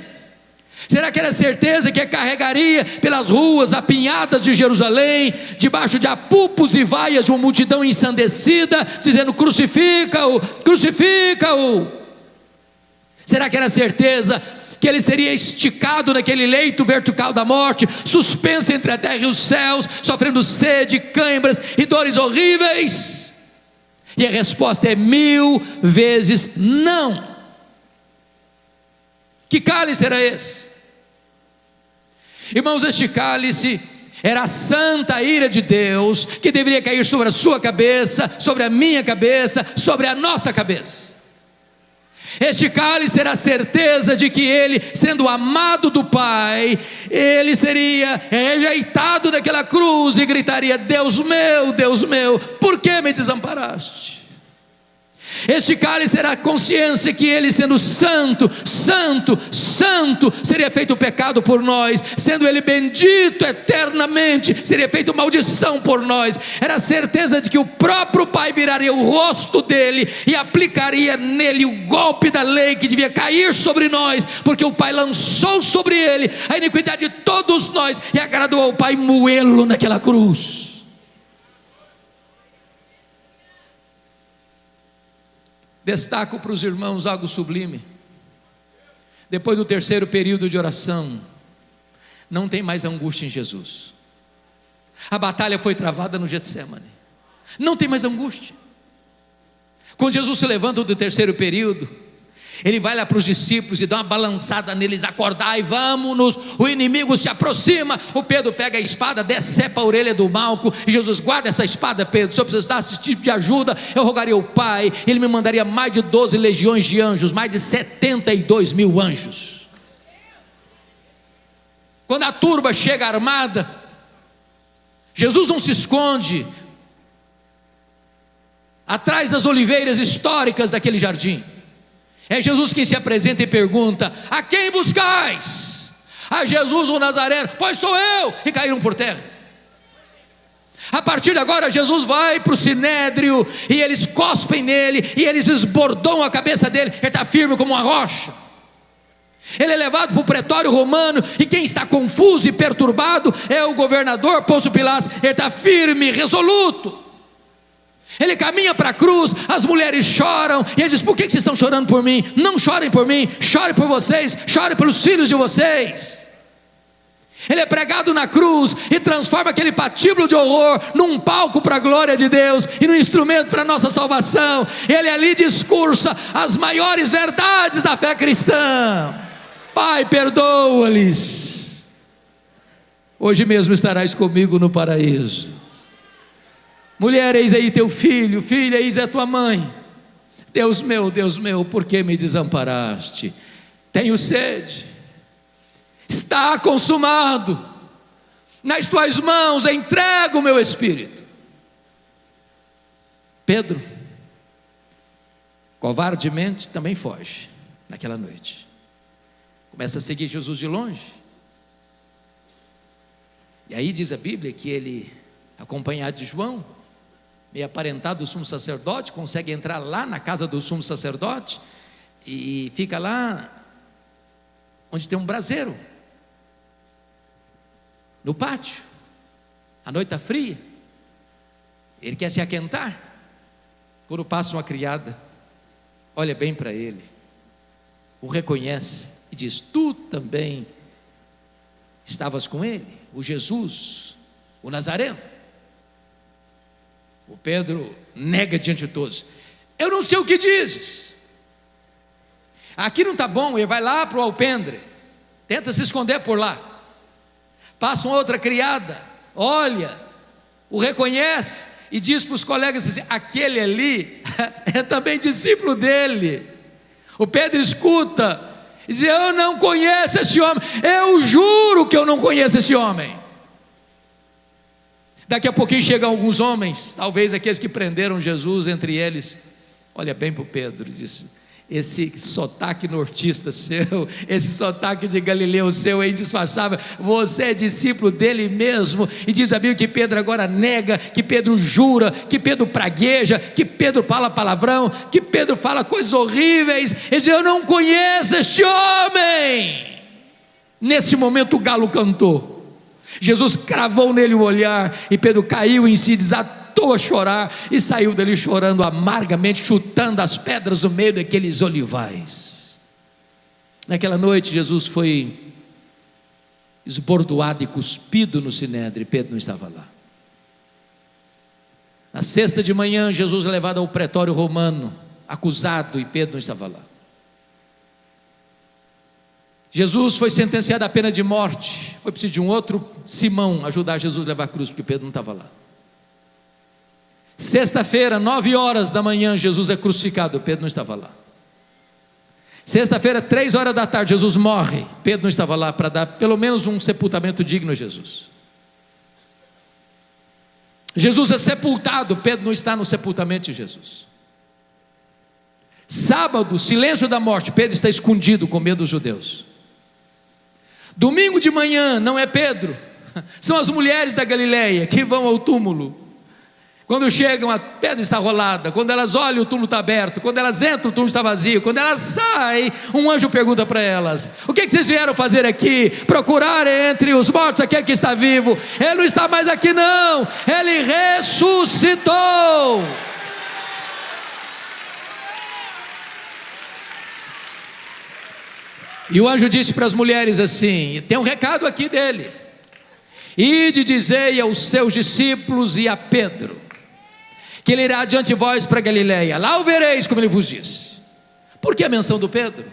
Será que era certeza que carregaria pelas ruas apinhadas de Jerusalém, debaixo de apupos e vaias de uma multidão ensandecida, dizendo: crucifica-o, crucifica-o? Será que era certeza que ele seria esticado naquele leito vertical da morte, suspenso entre a terra e os céus, sofrendo sede, cãibras e dores horríveis? E a resposta é 1000 vezes não. Que cálice era esse? Irmãos, este cálice era a santa ira de Deus, que deveria cair sobre a sua cabeça, sobre a minha cabeça, sobre a nossa cabeça. Este cálice era a certeza de que ele, sendo amado do Pai, ele seria rejeitado naquela cruz e gritaria: Deus meu, por que me desamparaste? Este cálice era a consciência que ele, sendo santo, santo, santo, seria feito pecado por nós, sendo ele bendito eternamente, seria feito maldição por nós. Era a certeza de que o próprio Pai viraria o rosto dele e aplicaria nele o golpe da lei que devia cair sobre nós, porque o Pai lançou sobre ele a iniquidade de todos nós e agradou ao Pai moê-lo naquela cruz. Destaco para os irmãos algo sublime. Depois do terceiro período de oração, não tem mais angústia em Jesus. A batalha foi travada no Getsemane. Não tem mais angústia. Quando Jesus se levanta do terceiro período, ele vai lá para os discípulos e dá uma balançada neles: acordai, vamos-nos, o inimigo se aproxima. O Pedro pega a espada, decepa a orelha do Malco, e Jesus: guarda essa espada, Pedro, se eu precisasse desse tipo de ajuda, eu rogaria ao Pai, ele me mandaria mais de 12 legiões de anjos, mais de 72 mil anjos. Quando a turba chega armada, Jesus não se esconde atrás das oliveiras históricas daquele jardim. É Jesus quem se apresenta e pergunta: a quem buscais? A Jesus o Nazareno. Pois sou eu. E caíram por terra. A partir de agora Jesus vai para o sinédrio, e eles cospem nele, e eles esbordam a cabeça dele. Ele está firme como uma rocha. Ele é levado para o pretório romano, e quem está confuso e perturbado é o governador Pôncio Pilatos. Ele está firme, resoluto. Ele caminha para a cruz, as mulheres choram, e ele diz: por que vocês estão chorando por mim? Não chorem por mim, chorem por vocês, chorem pelos filhos de vocês. Ele é pregado na cruz e transforma aquele patíbulo de horror num palco para a glória de Deus e num instrumento para a nossa salvação. Ele ali discursa as maiores verdades da fé cristã. Pai, perdoa-lhes, hoje mesmo estarás comigo no paraíso. Mulher, eis aí teu filho, filha, eis a tua mãe. Deus meu, por que me desamparaste? Tenho sede, está consumado, nas tuas mãos entrego o meu espírito. Pedro, covardemente, também foge naquela noite, começa a seguir Jesus de longe. E aí diz a Bíblia que ele, acompanhado de João, meio aparentado do sumo sacerdote, consegue entrar lá na casa do sumo sacerdote, e fica lá onde tem um braseiro, no pátio. A noite está fria, ele quer se aquentar. Quando passa uma criada, olha bem para ele, o reconhece e diz: tu também estavas com ele, o Jesus, o Nazareno. O Pedro nega diante de todos: eu não sei o que dizes. Aqui não está bom. Ele vai lá para o alpendre, tenta se esconder por lá. Passa uma outra criada, olha, o reconhece e diz para os colegas assim: aquele ali é também discípulo dele. O Pedro escuta e diz: eu não conheço esse homem, eu juro que eu não conheço esse homem. Daqui a pouquinho chegam alguns homens, talvez aqueles que prenderam Jesus, entre eles, olha bem para o Pedro e diz: esse sotaque nortista seu, esse sotaque de Galileu seu aí disfarçável, você é discípulo dele mesmo. E diz a Bíblia que Pedro agora nega, que Pedro jura, que Pedro pragueja, que Pedro fala palavrão, que Pedro fala coisas horríveis. Ele diz: eu não conheço este homem. Nesse momento o galo cantou, Jesus cravou nele o olhar, e Pedro caiu em si, desatou a chorar, e saiu dali chorando amargamente, chutando as pedras no meio daqueles olivais. Naquela noite Jesus foi esbordoado e cuspido no sinédrio, e Pedro não estava lá. Na sexta de manhã Jesus é levado ao pretório romano, acusado, e Pedro não estava lá. Jesus foi sentenciado à pena de morte, foi preciso de um outro Simão ajudar Jesus a levar a cruz, porque Pedro não estava lá. Sexta-feira, 9 horas da manhã, Jesus é crucificado, Pedro não estava lá. Sexta-feira, 3 horas da tarde, Jesus morre, Pedro não estava lá para dar pelo menos um sepultamento digno a Jesus. Jesus é sepultado, Pedro não está no sepultamento de Jesus. Sábado, silêncio da morte, Pedro está escondido com medo dos judeus. Domingo de manhã, não é Pedro, são as mulheres da Galileia que vão ao túmulo. Quando chegam, a pedra está rolada. Quando elas olham, o túmulo está aberto. Quando elas entram, o túmulo está vazio. Quando elas saem, um anjo pergunta para elas: o que vocês vieram fazer aqui? Procurar entre os mortos aquele que está vivo. Ele não está mais aqui não, ele ressuscitou. E o anjo disse para as mulheres assim: tem um recado aqui dele: ide dizei aos seus discípulos e a Pedro que ele irá adiante de vós para Galileia, lá o vereis como ele vos disse. Por que a menção do Pedro,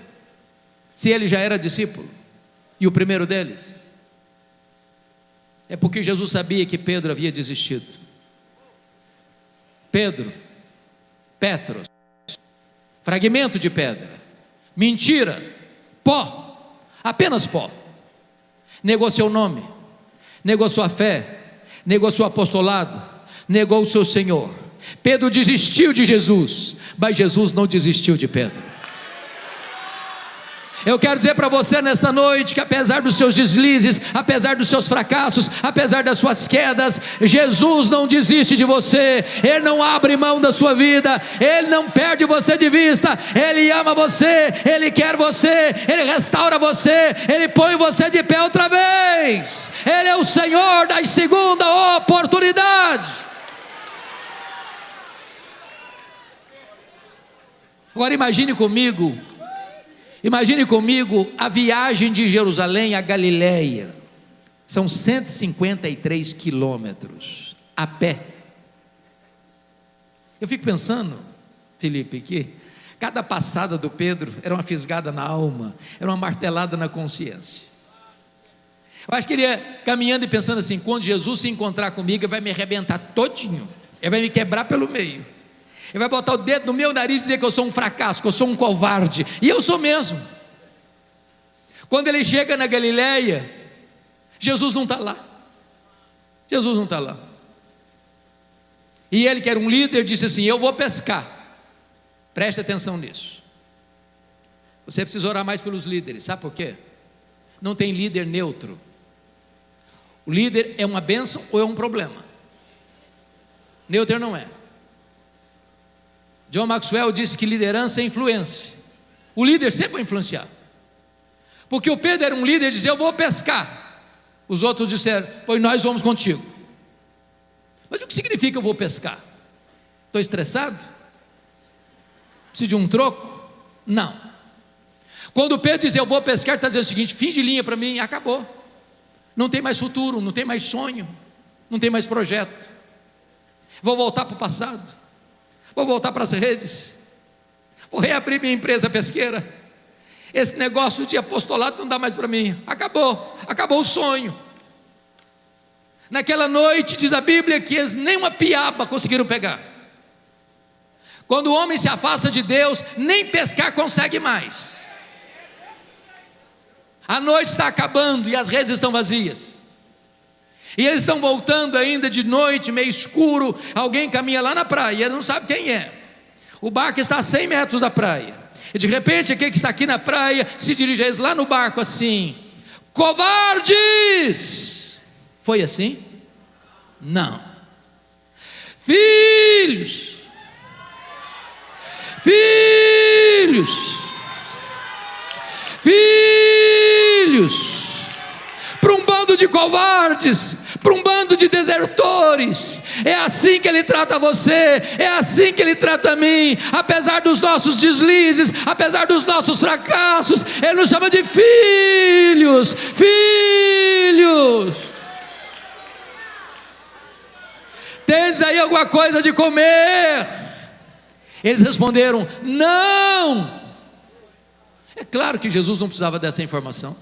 se ele já era discípulo e o primeiro deles? É porque Jesus sabia que Pedro havia desistido. Pedro, Petros, fragmento de pedra, mentira, pó, apenas pó. Negou seu nome, negou sua fé, negou seu apostolado, negou o seu Senhor. Pedro desistiu de Jesus, mas Jesus não desistiu de Pedro. Eu quero dizer para você nesta noite que apesar dos seus deslizes, apesar dos seus fracassos, apesar das suas quedas, Jesus não desiste de você. Ele não abre mão da sua vida, Ele não perde você de vista. Ele ama você, Ele quer você, Ele restaura você, Ele põe você de pé outra vez. Ele é o Senhor das segundas oportunidades. Agora imagine comigo a viagem de Jerusalém a Galileia. São 153 quilômetros a pé. Eu fico pensando, Felipe, que cada passada do Pedro era uma fisgada na alma, era uma martelada na consciência. Eu acho que ele ia caminhando e pensando assim: quando Jesus se encontrar comigo, ele vai me arrebentar todinho, ele vai me quebrar pelo meio, ele vai botar o dedo no meu nariz e dizer que eu sou um fracasso, que eu sou um covarde. E eu sou mesmo. Quando ele chega na Galileia, Jesus não está lá. Jesus não está lá. E ele, que era um líder, disse assim: eu vou pescar. Preste atenção nisso. Você precisa orar mais pelos líderes. Sabe por quê? Não tem líder neutro. O líder é uma bênção ou é um problema. Neutro não é. John Maxwell disse que liderança é influência. O líder sempre vai influenciar. Porque o Pedro era um líder e dizia: eu vou pescar. Os outros disseram: pois nós vamos contigo. Mas o que significa eu vou pescar? Estou estressado? Preciso de um troco? Não. Quando o Pedro diz eu vou pescar, está dizendo o seguinte: fim de linha para mim, acabou. Não tem mais futuro, não tem mais sonho, não tem mais projeto. Vou voltar para o passado. Vou voltar para as redes, vou reabrir minha empresa pesqueira. Esse negócio de apostolado não dá mais para mim, acabou o sonho. Naquela noite diz a Bíblia que eles nem uma piaba conseguiram pegar. Quando o homem se afasta de Deus, nem pescar consegue mais. A noite está acabando e as redes estão vazias. E eles estão voltando ainda de noite, meio escuro. Alguém caminha lá na praia, ele não sabe quem é. O barco está a 100 metros da praia. E de repente aquele que está aqui na praia se dirige a eles lá no barco assim: covardes! Foi assim? Não. Filhos, para um bando de covardes, para um bando de desertores. É assim que Ele trata você, é assim que Ele trata a mim. Apesar dos nossos deslizes, apesar dos nossos fracassos, Ele nos chama de filhos. Tendes aí alguma coisa de comer? Eles responderam: não. É claro que Jesus não precisava dessa informação.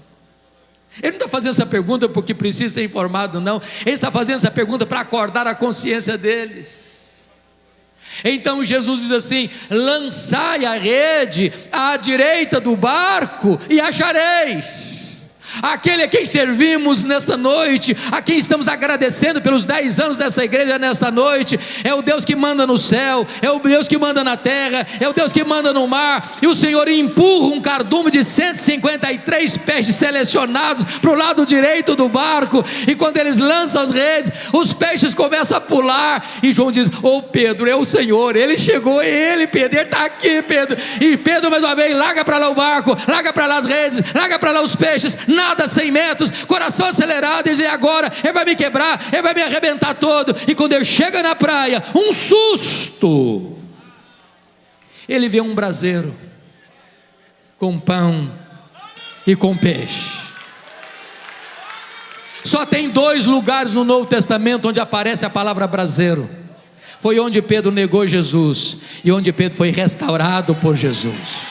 Ele não está fazendo essa pergunta porque precisa ser informado, não. Ele está fazendo essa pergunta para acordar a consciência deles. Então Jesus diz assim: lançai a rede à direita do barco e achareis. Aquele a quem servimos nesta noite, a quem estamos agradecendo pelos 10 anos dessa igreja nesta noite, é o Deus que manda no céu, é o Deus que manda na terra, é o Deus que manda no mar. E o Senhor empurra um cardume de 153 peixes selecionados para o lado direito do barco, e quando eles lançam as redes, os peixes começam a pular, e João diz: Pedro, é o Senhor, Ele chegou, Ele está aqui, Pedro. E Pedro mais uma vez larga para lá o barco, larga para lá as redes, larga para lá os peixes, nada 100 metros, coração acelerado, e diz: agora Ele vai me quebrar, Ele vai me arrebentar todo. E quando ele chega na praia, um susto, ele vê um braseiro com pão e com peixe. Só tem 2 lugares no Novo Testamento onde aparece a palavra braseiro. Foi onde Pedro negou Jesus e onde Pedro foi restaurado por Jesus.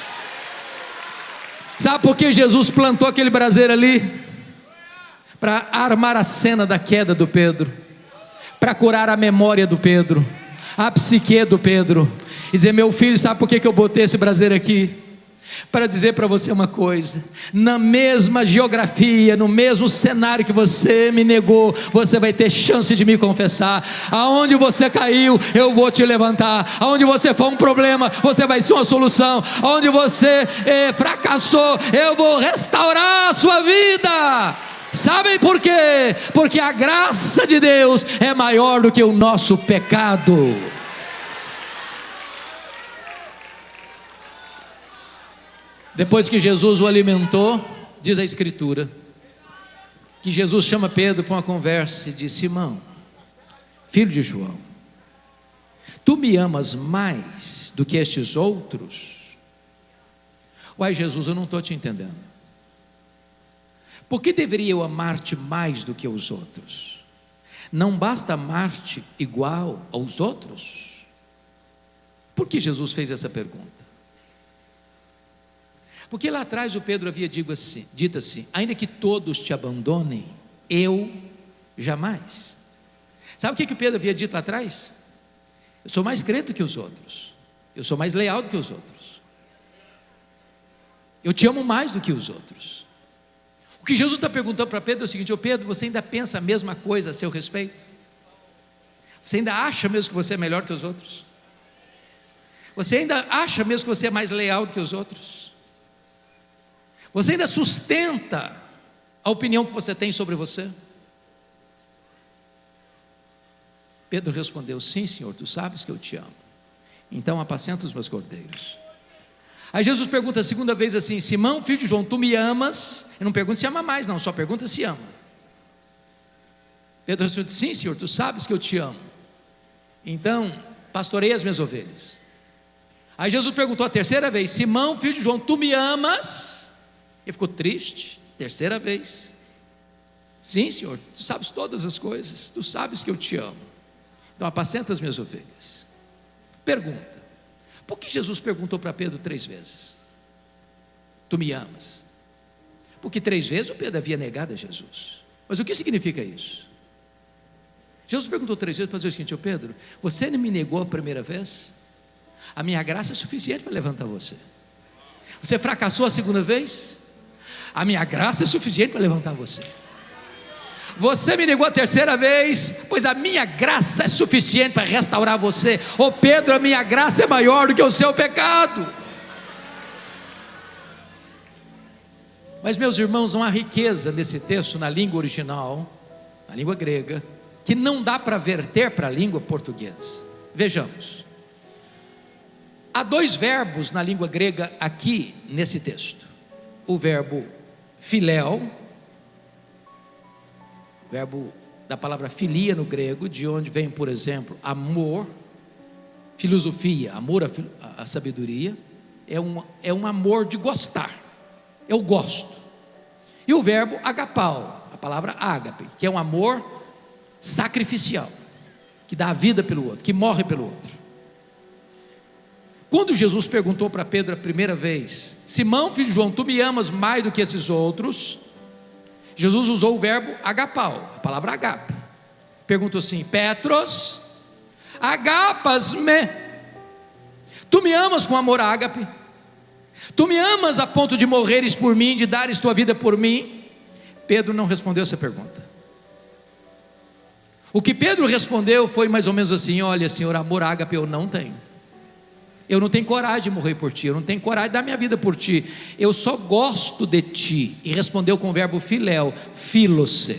Sabe por que Jesus plantou aquele braseiro ali? Para armar a cena da queda do Pedro, para curar a memória do Pedro, a psique do Pedro, e dizer: meu filho, sabe por que eu botei esse braseiro aqui? Para dizer para você uma coisa: na mesma geografia, no mesmo cenário que você me negou, você vai ter chance de me confessar. Aonde você caiu, eu vou te levantar. Aonde você for um problema, você vai ser uma solução. Aonde você fracassou, eu vou restaurar a sua vida. Sabem por quê? Porque a graça de Deus é maior do que o nosso pecado. Depois que Jesus o alimentou, diz a Escritura, que Jesus chama Pedro para uma conversa e diz: Simão, filho de João, tu me amas mais do que estes outros? Uai, Jesus, eu não estou te entendendo. Por que deveria eu amar-te mais do que os outros? Não basta amar-te igual aos outros? Por que Jesus fez essa pergunta? Porque lá atrás o Pedro havia dito assim: ainda que todos te abandonem, eu jamais. Sabe o que o Pedro havia dito lá atrás? Eu sou mais crente que os outros, eu sou mais leal do que os outros, eu te amo mais do que os outros. O que Jesus está perguntando para Pedro é o seguinte: Pedro, você ainda pensa a mesma coisa a seu respeito? Você ainda acha mesmo que você é melhor que os outros? Você ainda acha mesmo que você é mais leal do que os outros? Você ainda sustenta a opinião que você tem sobre você? Pedro respondeu: sim, Senhor, tu sabes que eu te amo, então apacenta os meus cordeiros. Aí Jesus pergunta a segunda vez assim: Simão, filho de João, tu me amas? Ele não pergunta se ama mais, não, só pergunta se ama. Pedro respondeu: sim, Senhor, tu sabes que eu te amo, então pastorei as minhas ovelhas. Aí Jesus perguntou a terceira vez: Simão, filho de João, tu me amas? Ele ficou triste, terceira vez: sim, Senhor, tu sabes todas as coisas, tu sabes que eu te amo, então apacenta as minhas ovelhas. Pergunta: por que Jesus perguntou para Pedro 3 vezes? Tu me amas? Porque 3 vezes o Pedro havia negado a Jesus. Mas o que significa isso? Jesus perguntou 3 vezes para dizer o seguinte: Pedro, você não me negou a primeira vez? A minha graça é suficiente para levantar você. Você fracassou a segunda vez? A minha graça é suficiente para levantar você. Você me negou a terceira vez? Pois a minha graça é suficiente para restaurar você. Pedro, a minha graça é maior do que o seu pecado. Mas, meus irmãos, uma riqueza nesse texto na língua original, na língua grega, que não dá para verter para a língua portuguesa. Vejamos, há dois verbos na língua grega aqui nesse texto: o verbo filéu, verbo da palavra filia no grego, de onde vem, por exemplo, amor, filosofia, amor à sabedoria, é um amor de gostar, eu gosto. E o verbo agapau, a palavra ágape, que é um amor sacrificial, que dá a vida pelo outro, que morre pelo outro. Quando Jesus perguntou para Pedro a primeira vez: Simão, filho de João, tu me amas mais do que esses outros? Jesus usou o verbo agapau, a palavra agape. Perguntou assim: Petros, agapas-me? Tu me amas com amor ágape? Tu me amas a ponto de morreres por mim, de dares tua vida por mim? Pedro não respondeu essa pergunta. O que Pedro respondeu foi mais ou menos assim: olha, Senhor, amor ágape eu não tenho. Eu não tenho coragem de morrer por ti, eu não tenho coragem de dar minha vida por ti, eu só gosto de ti. E respondeu com o verbo filéu, filose.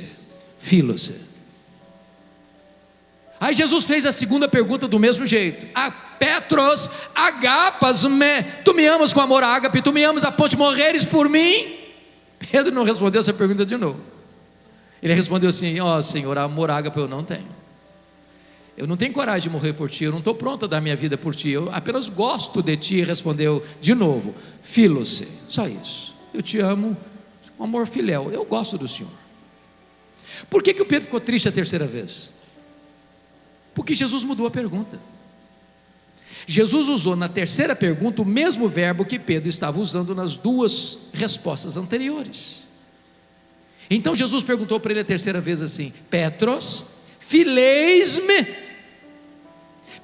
Aí Jesus fez a segunda pergunta do mesmo jeito: Petros, agapas-me? Tu me amas com amor ágape? Tu me amas a ponto de morreres por mim? Pedro não respondeu essa pergunta de novo. Ele respondeu assim: Senhor, amor ágape eu não tenho. Eu não tenho coragem de morrer por ti, eu não estou pronto a dar minha vida por ti, eu apenas gosto de ti. Respondeu de novo, filose, só isso. Eu te amo, um amor filéu, eu gosto do Senhor. Por que o Pedro ficou triste a terceira vez? Porque Jesus mudou a pergunta. Jesus usou na terceira pergunta o mesmo verbo que Pedro estava usando nas duas respostas anteriores. Então Jesus perguntou para ele a terceira vez assim: Petros, fileis-me?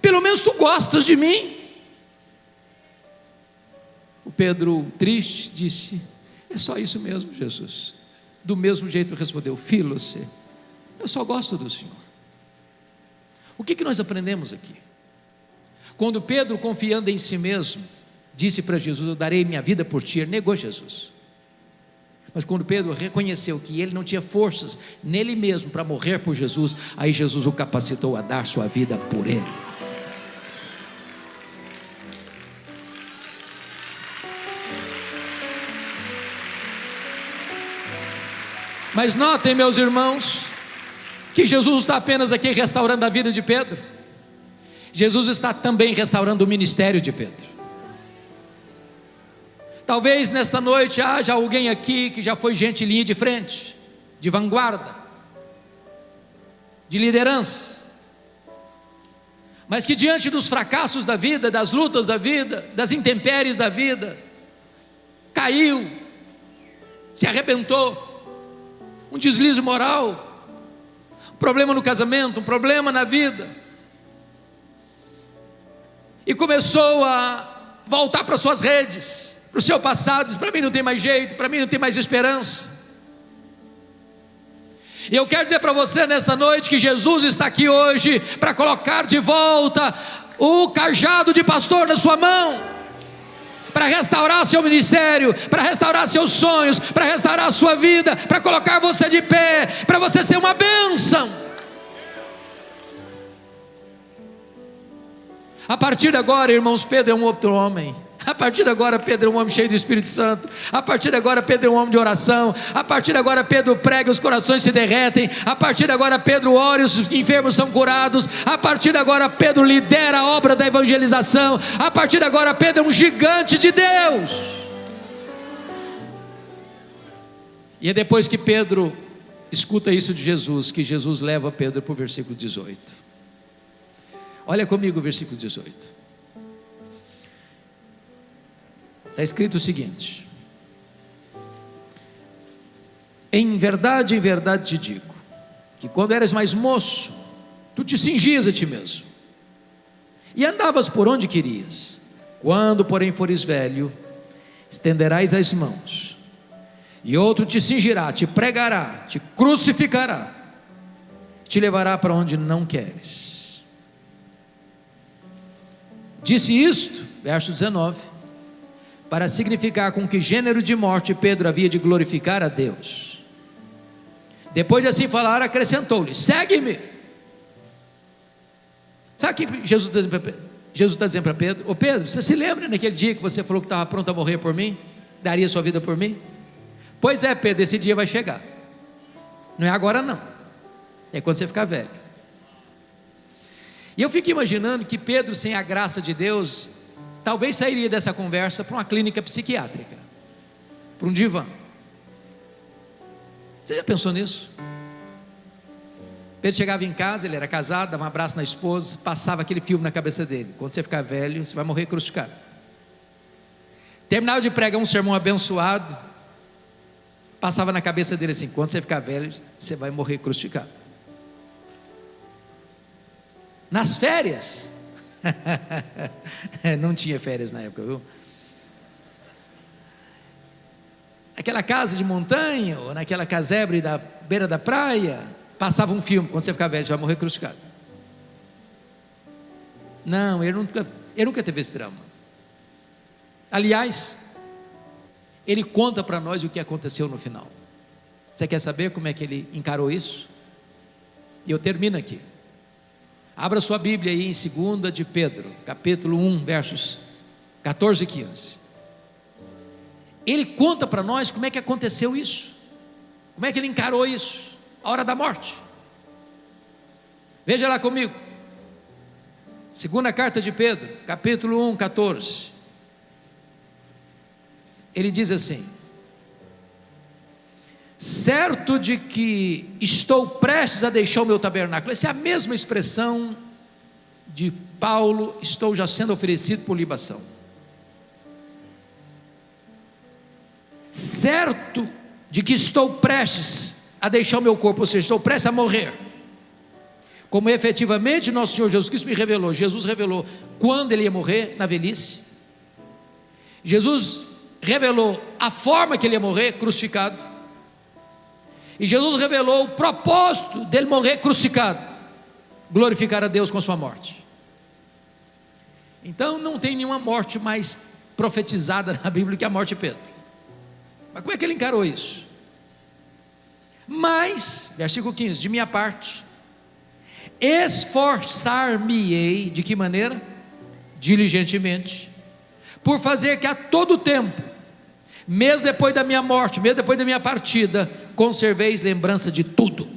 Pelo menos tu gostas de mim? O Pedro, triste, disse: é só isso mesmo, Jesus. Do mesmo jeito respondeu: filose, eu só gosto do Senhor. O que nós aprendemos aqui? Quando Pedro, confiando em si mesmo, disse para Jesus: eu darei minha vida por ti, ele negou Jesus. Mas quando Pedro reconheceu que ele não tinha forças nele mesmo para morrer por Jesus, aí Jesus o capacitou a dar sua vida por ele. Mas notem, meus irmãos, que Jesus está apenas aqui restaurando a vida de Pedro. Jesus está também restaurando o ministério de Pedro. Talvez nesta noite haja alguém aqui que já foi gente linha de frente, de vanguarda, de liderança, mas que diante dos fracassos da vida, das lutas da vida, das intempéries da vida, caiu, se arrebentou, um deslize moral, um problema no casamento, um problema na vida, e começou a voltar para suas redes, para o seu passado, diz: para mim não tem mais jeito, para mim não tem mais esperança. E eu quero dizer para você nesta noite que Jesus está aqui hoje para colocar de volta o cajado de pastor na sua mão, para restaurar seu ministério, para restaurar seus sonhos, para restaurar a sua vida, para colocar você de pé, para você ser uma bênção. A partir de agora, irmãos, Pedro é um outro homem. A partir de agora Pedro é um homem cheio do Espírito Santo. A partir de agora Pedro é um homem de oração. A partir de agora Pedro prega, os corações se derretem. A partir de agora Pedro ora e os enfermos são curados. A partir de agora Pedro lidera a obra da evangelização. A partir de agora Pedro é um gigante de Deus. E é depois que Pedro escuta isso de Jesus, que Jesus leva Pedro para o versículo 18. Olha comigo o versículo 18. Está escrito o seguinte: em verdade te digo, que quando eras mais moço, tu te cingias a ti mesmo, e andavas por onde querias. Quando porém fores velho, estenderás as mãos, e outro te cingirá, te pregará, te crucificará, te levará para onde não queres. Disse isto, verso 19, para significar com que gênero de morte Pedro havia de glorificar a Deus. Depois de assim falar, acrescentou-lhe: segue-me. Sabe o que Jesus está dizendo para Pedro? Ô Pedro, você se lembra naquele dia que você falou que estava pronto a morrer por mim? Daria sua vida por mim? Pois é, Pedro, esse dia vai chegar. Não é agora não, é quando você ficar velho. E eu fico imaginando que Pedro, sem a graça de Deus, talvez sairia dessa conversa para uma clínica psiquiátrica, para um divã. Você já pensou nisso? Pedro chegava em casa, ele era casado, dava um abraço na esposa, passava aquele filme na cabeça dele: quando você ficar velho, você vai morrer crucificado. Terminava de pregar um sermão abençoado, passava na cabeça dele assim: quando você ficar velho, você vai morrer crucificado. Nas férias, não tinha férias na época, viu? Naquela casa de montanha, ou naquela casebre da beira da praia, passava um filme: quando você ficar velho, você vai morrer crucificado. Não, ele nunca teve esse drama. Aliás, ele conta para nós o que aconteceu no final. Você quer saber como é que ele encarou isso? E eu termino aqui. Abra sua Bíblia aí em 2 de Pedro, capítulo 1, versos 14 e 15. Ele conta para nós como é que aconteceu isso, como é que ele encarou isso, a hora da morte. Veja lá comigo, segunda carta de Pedro, capítulo 1, 14. Ele diz assim: certo de que estou prestes a deixar o meu tabernáculo. Essa é a mesma expressão de Paulo: estou já sendo oferecido por libação. Certo de que estou prestes a deixar o meu corpo, ou seja, estou prestes a morrer, como efetivamente nosso Senhor Jesus Cristo me revelou. Jesus revelou quando ele ia morrer, na velhice. Jesus revelou a forma que ele ia morrer, crucificado. E Jesus revelou o propósito dele morrer crucificado: glorificar a Deus com a sua morte. Então não tem nenhuma morte mais profetizada na Bíblia que a morte de Pedro. Mas como é que ele encarou isso? Mas, versículo 15: de minha parte, esforçar-me-ei, de que maneira? Diligentemente, por fazer que a todo tempo, mesmo depois da minha morte, mesmo depois da minha partida, conserveis lembrança de tudo.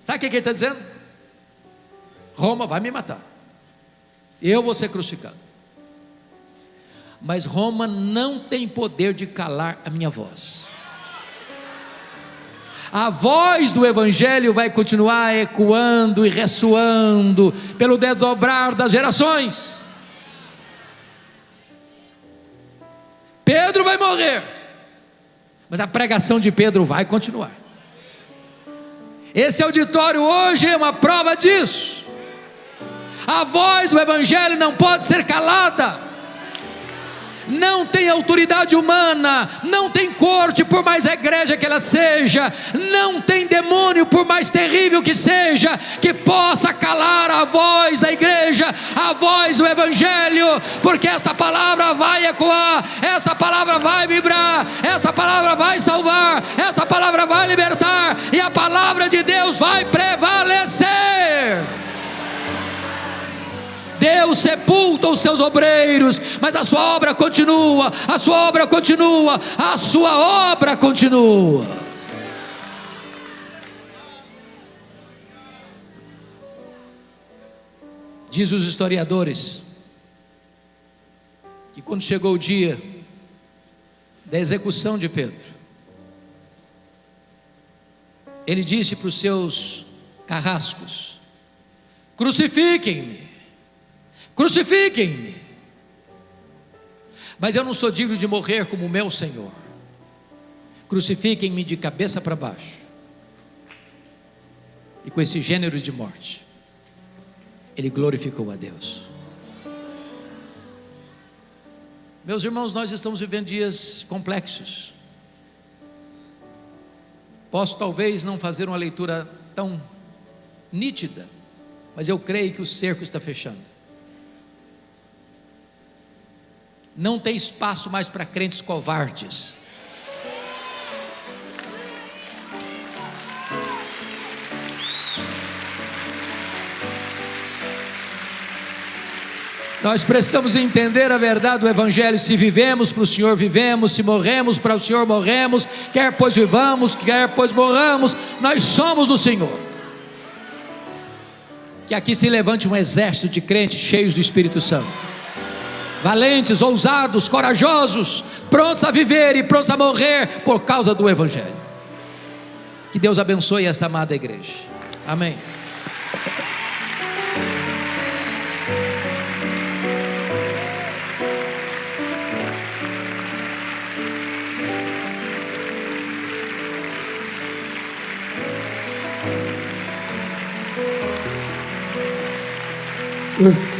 Sabe o que ele está dizendo? Roma vai me matar, eu vou ser crucificado, mas Roma não tem poder de calar a minha voz. A voz do Evangelho vai continuar ecoando e ressoando pelo desdobrar das gerações. Pedro vai morrer, mas a pregação de Pedro vai continuar. Esse auditório hoje é uma prova disso. A voz do Evangelho não pode ser calada. Não tem autoridade humana, não tem corte, por mais egrégia que ela seja, não tem demônio, por mais terrível que seja, que possa calar a voz da igreja, a voz do Evangelho, porque esta palavra vai ecoar, esta palavra vai vibrar, esta palavra vai salvar, esta palavra vai libertar, e a palavra de Deus vai prevalecer. Deus sepulta os seus obreiros, mas a sua obra continua, a sua obra continua, a sua obra continua. Diz os historiadores que quando chegou o dia da execução de Pedro, ele disse para os seus carrascos: crucifiquem-me, crucifiquem-me, mas eu não sou digno de morrer como o meu Senhor. Crucifiquem-me de cabeça para baixo. E com esse gênero de morte, ele glorificou a Deus. Meus irmãos, nós estamos vivendo dias complexos. Posso talvez não fazer uma leitura tão nítida, mas eu creio que o cerco está fechando. Não tem espaço mais para crentes covardes. Nós precisamos entender a verdade do Evangelho. Se vivemos para o Senhor, vivemos. Se morremos para o Senhor, morremos. Quer pois vivamos, quer pois morramos, nós somos do Senhor. Que aqui se levante um exército de crentes cheios do Espírito Santo, valentes, ousados, corajosos, prontos a viver e prontos a morrer por causa do Evangelho. Que Deus abençoe esta amada igreja. Amém.